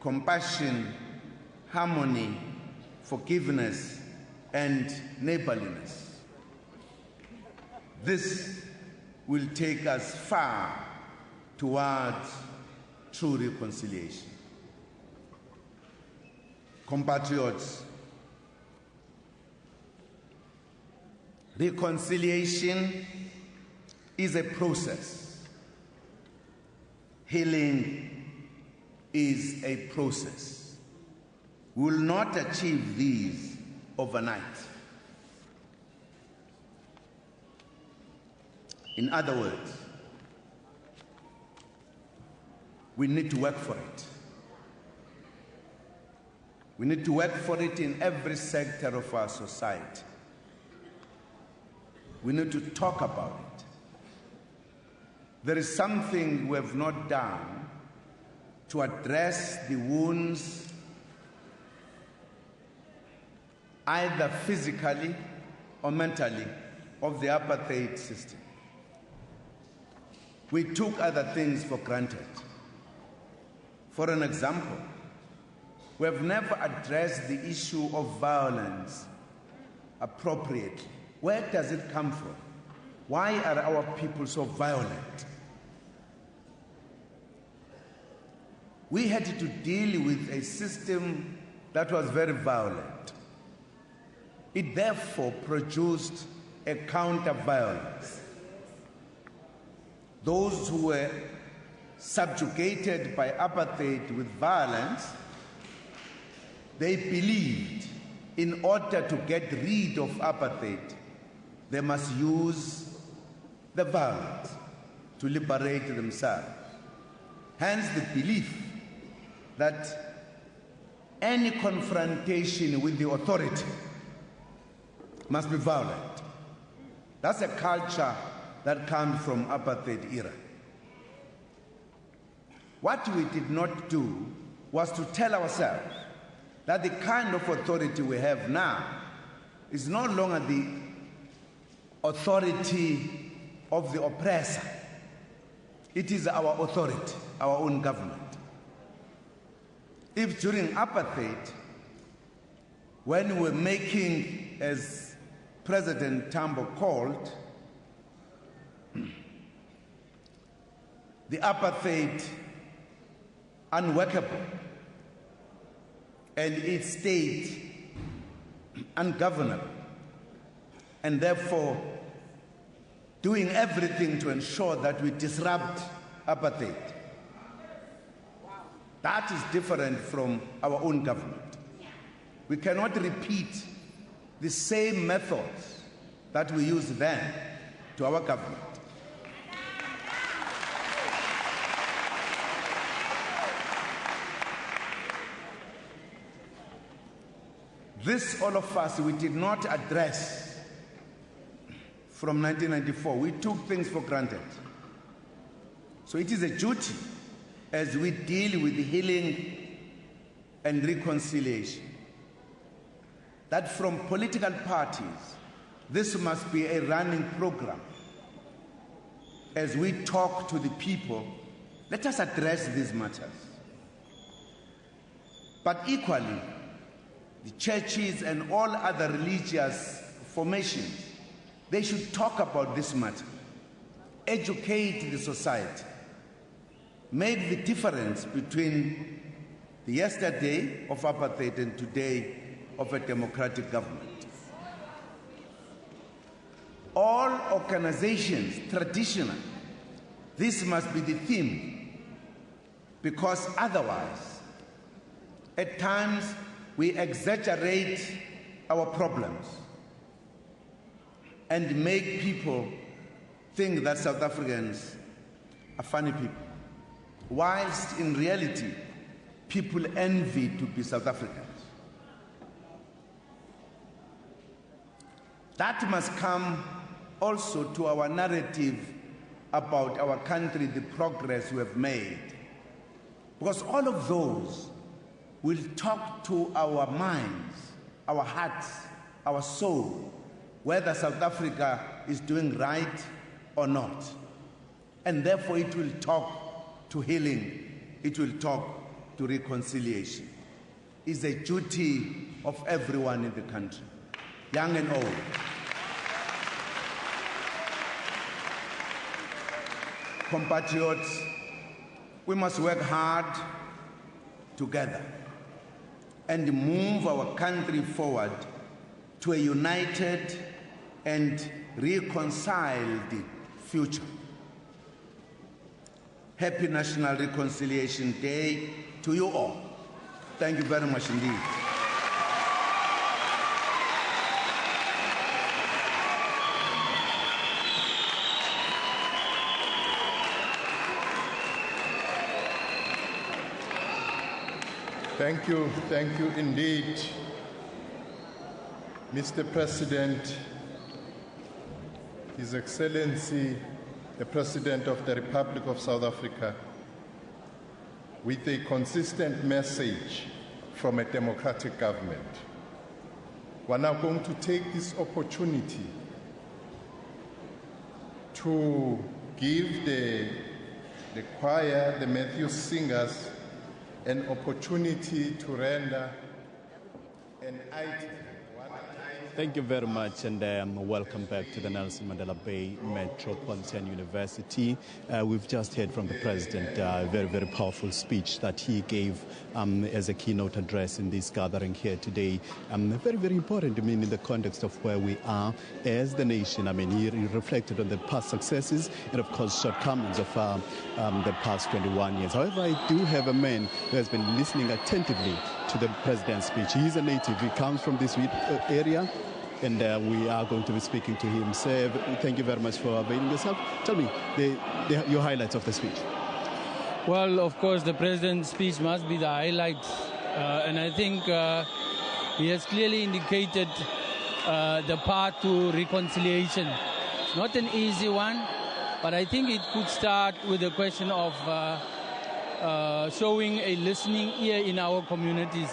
compassion, harmony, forgiveness, and neighborliness. This will take us far towards true reconciliation. Compatriots, reconciliation is a process. Healing is a process. We will not achieve these overnight. In other words, we need to work for it. We need to work for it in every sector of our society. We need to talk about it. There is something we have not done to address the wounds, either physically or mentally, of the apartheid system. We took other things for granted. For an example, we have never addressed the issue of violence appropriately. Where does it come from? Why are our people so violent? We had to deal with a system that was very violent. It therefore produced a counter-violence. Those who were subjugated by apartheid with violence, they believed in order to get rid of apartheid, they must use the violence to liberate themselves. Hence the belief that any confrontation with the authority must be violent. That's a culture that comes from apartheid era. What we did not do was to tell ourselves that the kind of authority we have now is no longer the authority of the oppressor. It is our authority, our own government. If during apartheid, when we were making, as President Tambo called, the apartheid unworkable and it stayed ungovernable, and therefore doing everything to ensure that we disrupt apartheid. That is different from our own government. We cannot repeat the same methods that we used then to our government. This, all of us, we did not address from 1994. We took things for granted. So it is a duty as we deal with healing and reconciliation that from political parties, this must be a running program. As we talk to the people, let us address these matters. But equally, the churches and all other religious formations, they should talk about this matter, educate the society, make the difference between the yesterday of apartheid and today of a democratic government. All organizations, traditional, this must be the theme, because otherwise, at times, we exaggerate our problems and make people think that South Africans are funny people, whilst in reality, people envy to be South Africans. That must come also to our narrative about our country, the progress we have made. Because all of those will talk to our minds, our hearts, our soul, whether South Africa is doing right or not. And therefore it will talk to healing, it will talk to reconciliation. It's a duty of everyone in the country, young and old. Compatriots, we must work hard together and move our country forward to a united and reconciled future. Happy National Reconciliation Day to you all. Thank you very much indeed. Thank you indeed, Mr. President, His Excellency, the President of the Republic of South Africa, with a consistent message from a democratic government. We're now going to take this opportunity to give the choir, the Matthew singers, an opportunity to render an item. Thank you very much, and welcome back to the Nelson Mandela Bay Metropolitan University. We've just heard from the President a very, very powerful speech that he gave as a keynote address in this gathering here today. Very, very important, I mean, in the context of where we are as the nation. I mean, he reflected on the past successes and, of course, shortcomings of the past 21 years. However, I do have a man who has been listening attentively to the President's speech. He's a native. He comes from this area. And we are going to be speaking to him. Sir, thank you very much for availing yourself. Tell me your highlights of the speech. Well, of course, the President's speech must be the highlight. And I think he has clearly indicated the path to reconciliation. It's not an easy one, but I think it could start with the question of showing a listening ear in our communities.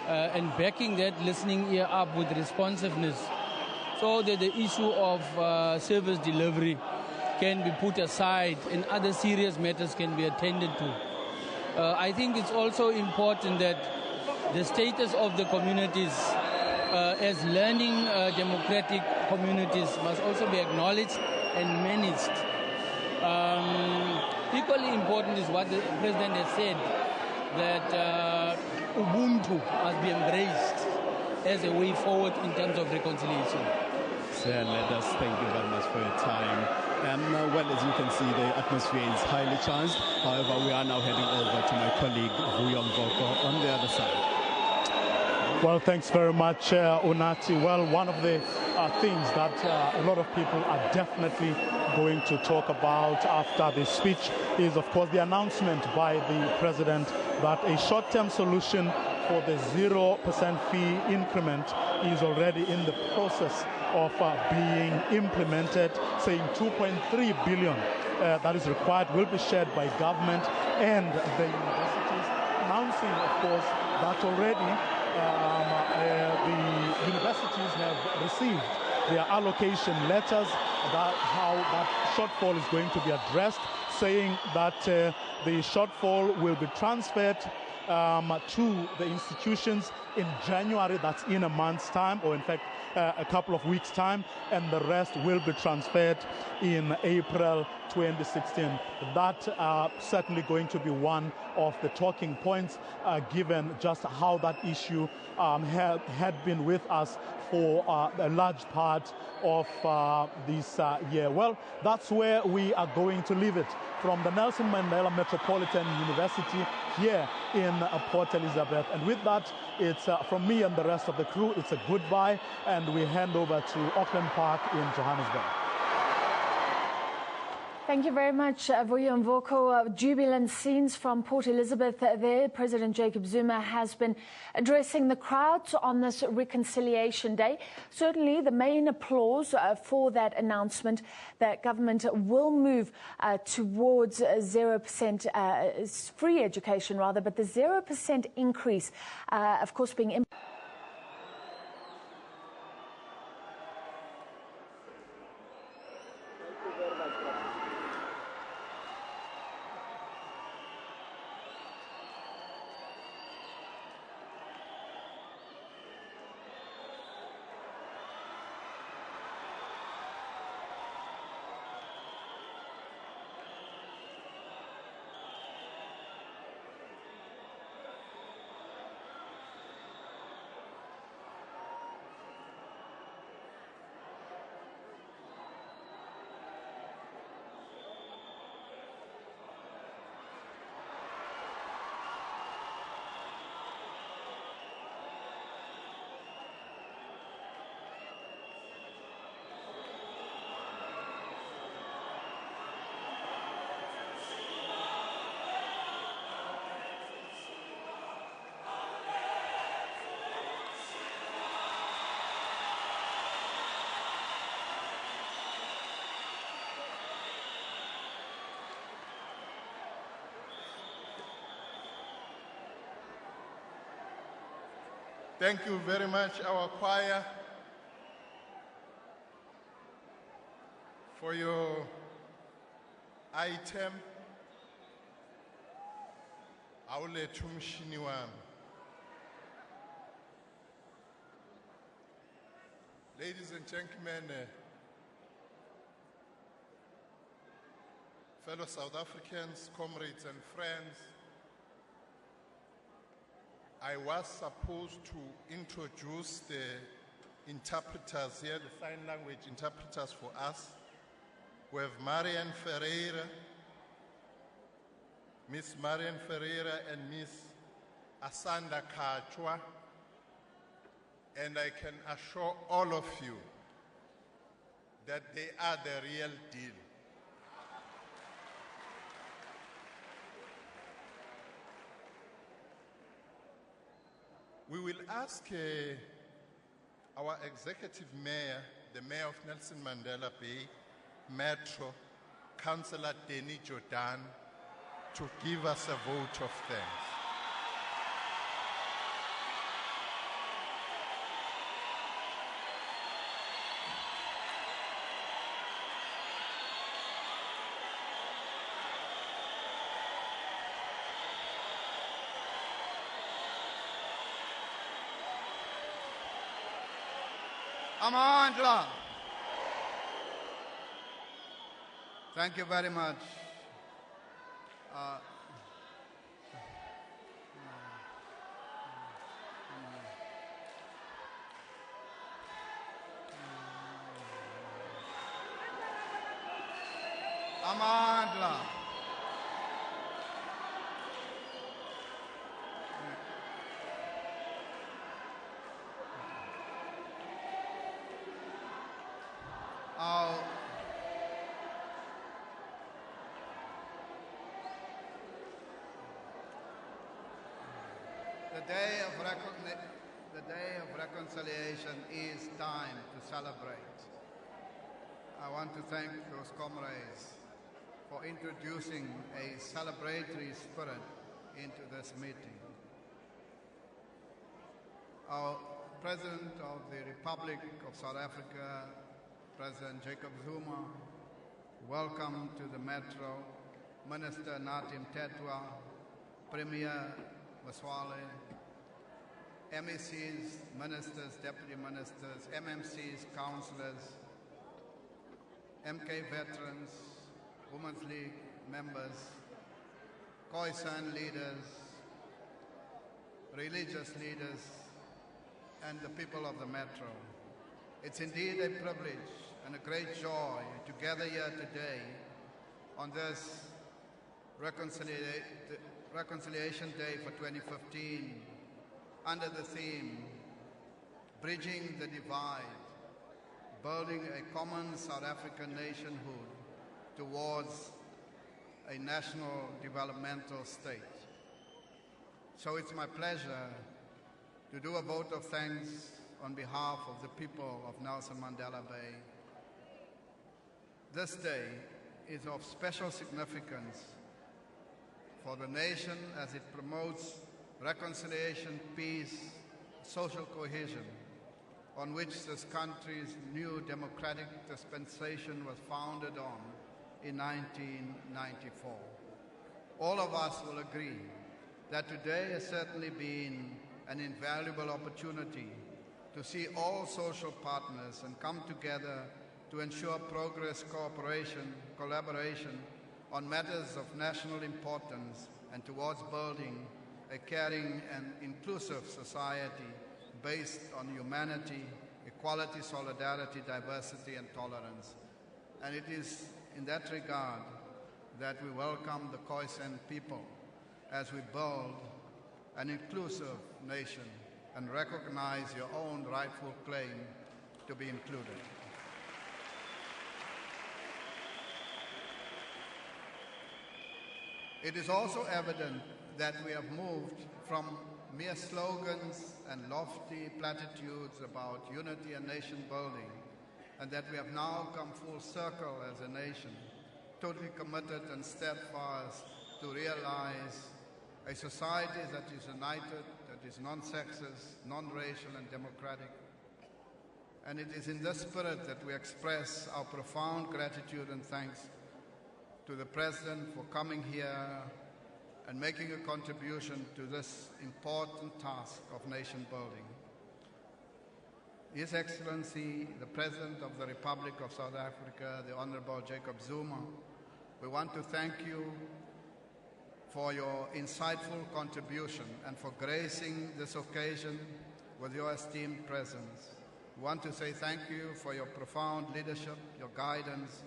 And backing that listening ear up with responsiveness, so that the issue of service delivery can be put aside and other serious matters can be attended to. I think it's also important that the status of the communities as learning democratic communities must also be acknowledged and managed. Equally important is what the President has said, that Ubuntu must be embraced as a way forward in terms of reconciliation. Sir, let us thank you very much for your time. Well, as you can see, the atmosphere is highly charged. However, we are now heading over to my colleague, Vuyo Mvoko, on the other side. Well, thanks very much, Unati. Well, one of the things that a lot of people are definitely going to talk about after this speech is, of course, the announcement by the President that a short-term solution for the 0% fee increment is already in the process of being implemented, saying 2.3 billion that is required will be shared by government and the universities, announcing, of course, that already the universities have received their allocation letters, about how that shortfall is going to be addressed, saying that the shortfall will be transferred to the institutions in January. That's in a month's time, or in fact, a couple of weeks' time, and the rest will be transferred in April 2016. That's certainly going to be one of the talking points, given just how that issue had been with us for a large part of this year. Well, that's where we are going to leave it from the Nelson Mandela Metropolitan University here in Port Elizabeth. And with that, it's from me and the rest of the crew, it's a goodbye, and we hand over to Auckland Park in Johannesburg. Thank you very much, Vuyo Mvoko. Jubilant scenes from Port Elizabeth there. President Jacob Zuma has been addressing the crowd on this Reconciliation Day. Certainly the main applause for that announcement that government will move towards 0% free education, rather, but the 0% increase, of course, being Thank you very much, our choir, for your item. Awulethu umshini wami. Ladies and gentlemen, fellow South Africans, comrades and friends, I was supposed to introduce the interpreters here, the sign language interpreters for us. We have Marian Ferreira, Miss Marian Ferreira and Miss Asanda Kachwa, and I can assure all of you that they are the real deal. We will ask our executive mayor, the mayor of Nelson Mandela Bay Metro, Councillor Denny Jordan, to give us a vote of thanks. Amandla. Thank you very much. Amandla. The day of reconciliation is time to celebrate. I want to thank those comrades for introducing a celebratory spirit into this meeting. Our President of the Republic of South Africa, President Jacob Zuma, welcome to the Metro, Minister Natim Tetwa, Premier Maswale, MECs, ministers, deputy ministers, MMCs, councillors, MK veterans, Women's League members, Khoisan leaders, religious leaders, and the people of the Metro. It's indeed a privilege and a great joy to gather here today on this Reconciliation Day for 2015 under the theme, Bridging the Divide, Building a Common South African Nationhood towards a national developmental state. So it's my pleasure to do a vote of thanks on behalf of the people of Nelson Mandela Bay. This day is of special significance for the nation as it promotes reconciliation, peace, social cohesion, on which this country's new democratic dispensation was founded on in 1994. All of us will agree that today has certainly been an invaluable opportunity to see all social partners and come together to ensure progress, cooperation, collaboration on matters of national importance and towards building a caring and inclusive society based on humanity, equality, solidarity, diversity, and tolerance. And it is in that regard that we welcome the Khoisan people as we build an inclusive nation and recognize your own rightful claim to be included. It is also evident that we have moved from mere slogans and lofty platitudes about unity and nation building, and that we have now come full circle as a nation, totally committed and steadfast to realize a society that is united, that is non-sexist, non-racial and democratic. And it is in this spirit that we express our profound gratitude and thanks to the President for coming here and making a contribution to this important task of nation building. His Excellency, the President of the Republic of South Africa, the Honorable Jacob Zuma, we want to thank you for your insightful contribution and for gracing this occasion with your esteemed presence. We want to say thank you for your profound leadership, your guidance,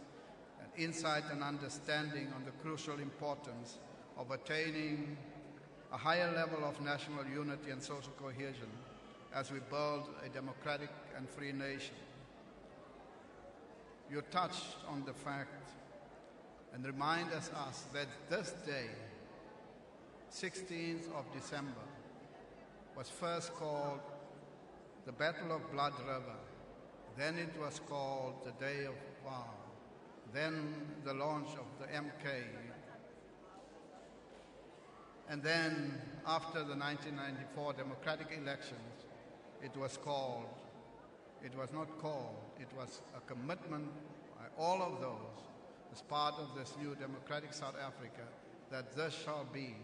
and insight and understanding on the crucial importance of attaining a higher level of national unity and social cohesion as we build a democratic and free nation. You touched on the fact and reminded us that this day, 16th of December, was first called the Battle of Blood River. Then it was called the Day of Vow. Then the launch of the MK. And then after the 1994 democratic elections, it was a commitment by all of those as part of this new democratic South Africa that this shall be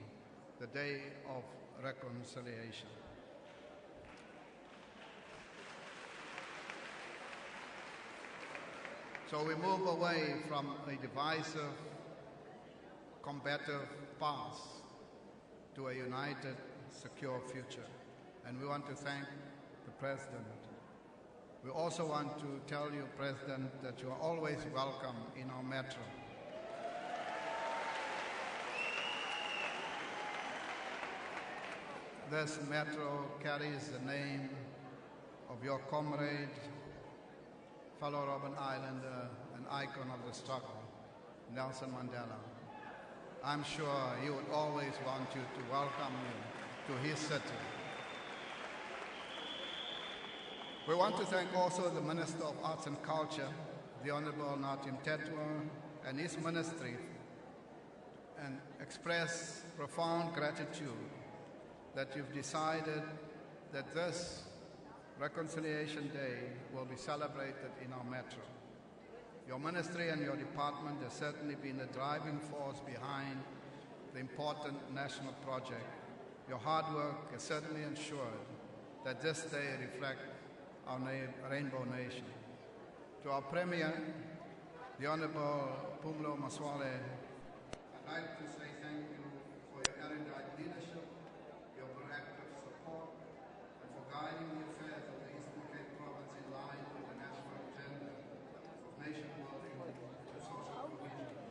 the day of reconciliation. So we move away from a divisive, combative past to a united, secure future. And we want to thank the President. We also want to tell you, President, that you are always welcome in our metro. This metro carries the name of your comrade, fellow Robben Islander, an icon of the struggle, Nelson Mandela. I'm sure he would always want you to welcome you to his city. We want to thank also the Minister of Arts and Culture, the Honorable Natim Tetwa, and his ministry, and express profound gratitude that you've decided that this Reconciliation Day will be celebrated in our metro. Your ministry and your department has certainly been the driving force behind the important national project Your hard work has certainly ensured that this day reflects our rainbow nation. To our Premier, the Honorable Phumlo Masualle, I'd like to say thank you for your erudite leadership, your proactive support, and for guiding the affairs of the Eastern Cape Province in line with the national agenda of nation building and social cohesion.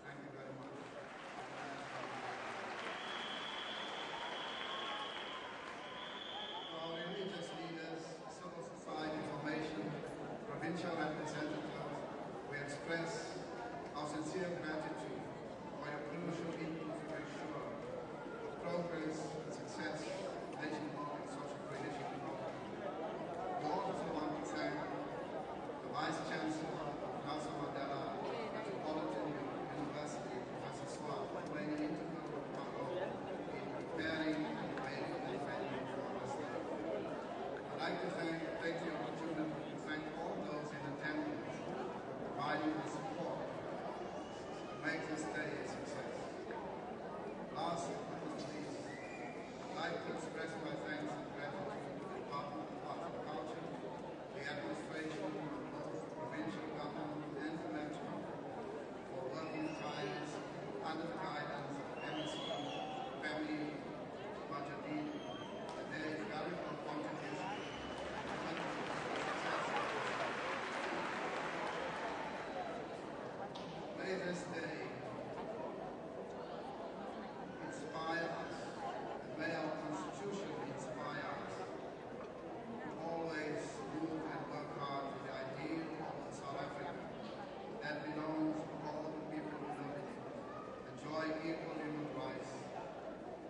Thank you very much. To our religious leaders, civil society formation, provincial representatives, we express our sincere gratitude for your crucial input to ensure the progress and success of nation-building social cohesion program. We also want to thank the Vice Chancellor of Nelson Mandela Metropolitan University, Professor Swart, for playing an integral role in preparing and debating the venue for this day. I'd like to take the opportunity to thank all those in attendance for providing the support to make this day a success. Last but not least, I'd like to express my thanks and gratitude to the Department of Arts and Culture, the administration of both provincial government and the metro for working ties under the guidance of MEC, Femi Majadin, and their valuable contribution to the success of this day. May this day inspire us, and may our Constitution inspire us to always move and work hard for the ideal of a South Africa that belongs to all the people who live in it, enjoying equal human rights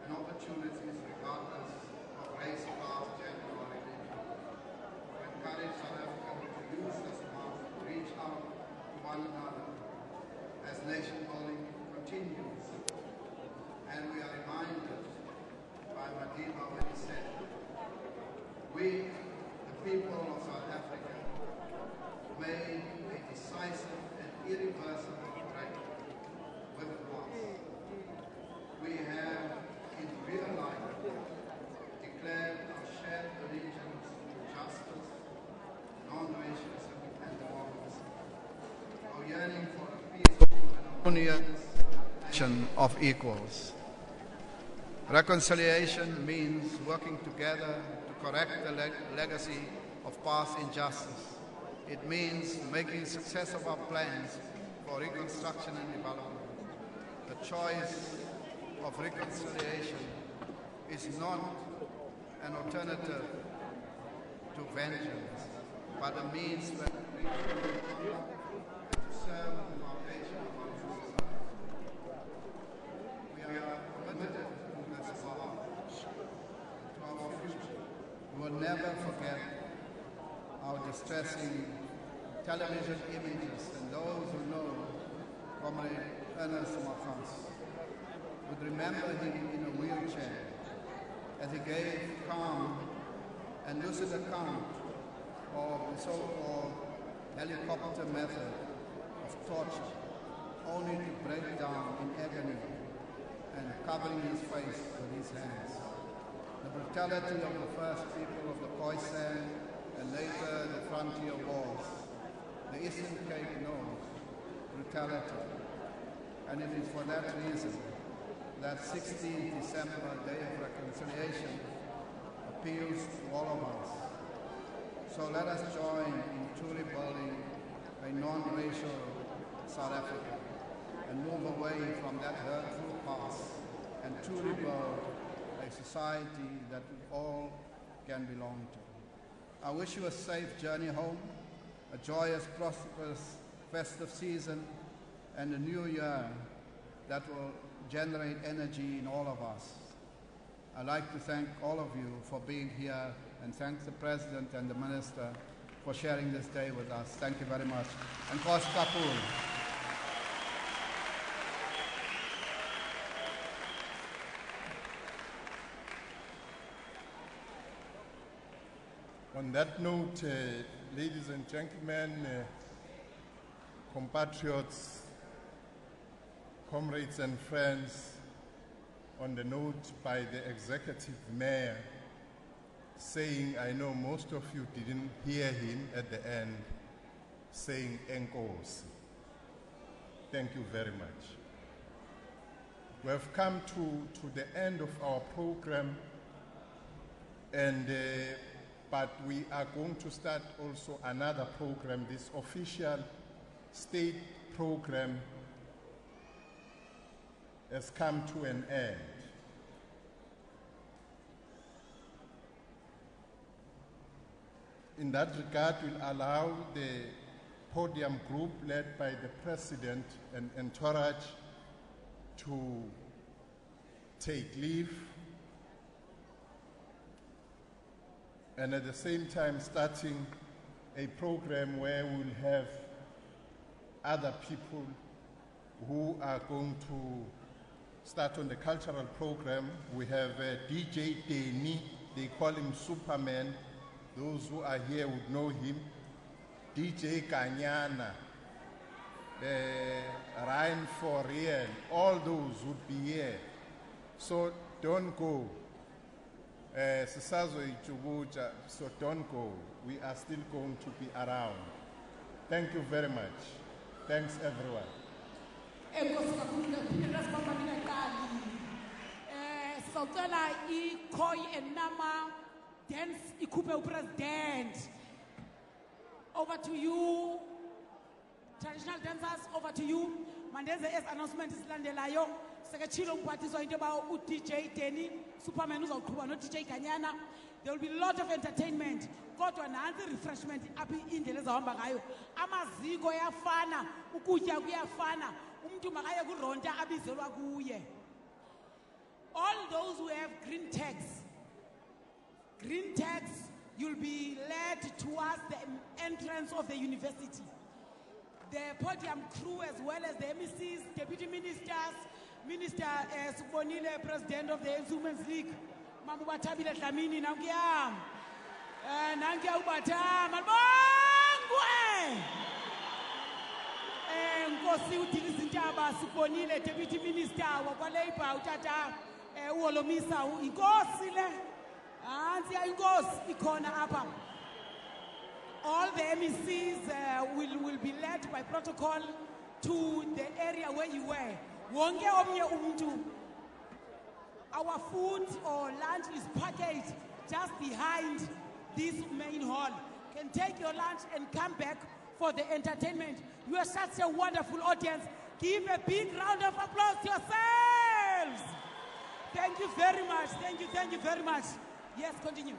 and opportunities regardless of race, class, gender, or religion. To encourage South Africans to use this month to reach out to one another as nation building continues. And we are reminded by Madiba when he said, we, the people of South Africa, made a decisive and irreversible breakthrough with us. We have, in real life, declared our shared allegiance to justice, non-racism, and democracy. Our yearning for a peaceful and harmonious nation of equals. Reconciliation means working together to correct the legacy of past injustice. It means making a success of our plans for reconstruction and development. The choice of reconciliation is not an alternative to vengeance, but a means to serve the foundation of our society. We are committed to this march, to our future. We will never forget our distressing television images, and those who know Comrade Ernest Makhans would remember him in a wheelchair as he gave calm and lucid account of the so-called helicopter method of torture, only to break down in agony and covering his face with his hands. The brutality of the first people of the Khoisan and later the frontier wars, the Eastern Cape knows brutality, and it is for that reason that 16th December, Day of Reconciliation, appeals to all of us. So let us join in truly building a non-racial South Africa and move away from that hurtful past and truly build a society that we all can belong to. I wish you a safe journey home, a joyous, prosperous, festive season, and a new year that will generate energy in all of us. I'd like to thank all of you for being here and thank the President and the Minister for sharing this day with us. Thank you very much. And Kos Kapul. On that note, ladies and gentlemen, compatriots, comrades and friends, on the note by the executive mayor saying, I know most of you didn't hear him at the end, saying Enkosi. Thank you very much. We have come to the end of our program, and but we are going to start also another program. This official state program has come to an end. In that regard, we'll allow the podium group led by the president and entourage to take leave, and at the same time starting a program where we'll have other people who are going to start on the cultural program. We have DJ Deni, they call him Superman. Those who are here would know him. DJ Kanyana, Ryan Forian, all those would be here. So don't go. So don't go. We are still going to be around. Thank you very much. Thanks, everyone. Over to you, traditional dancers, over to you. Mandeze as announcement is landelayo. Sekachilo mpatizo indeba DJ Deni, Superman uzawuqhuba no DJ Kanyana. There will be a lot of entertainment. Kodwa nansi refreshment apha indlela ezahamba ngayo. Amaziko yafana, ukutya kuyafana. Umuntu makaye kuronta abizelwa kuye. All those who have green tags, you'll be led towards the entrance of the university. The podium crew, as well as the MECs, deputy ministers, Minister Subonile, President of the Women's League, Mamu Batabile Dlamini, Nangiam, Nangia Ubata, Malbongwe, Nkosi Utilizintaba, Subonile, Deputy Minister, Wakwalepa, Utata, Uolomisa, Igosile, Antia Igos, Ikona Apa. All the MECs will be led by protocol to the area where you were. Wonge omnye umuntu. Our food or lunch is packaged just behind this main hall. You can take your lunch and come back for the entertainment. You are such a wonderful audience. Give a big round of applause to yourselves. Thank you very much. Thank you very much. Yes, continue.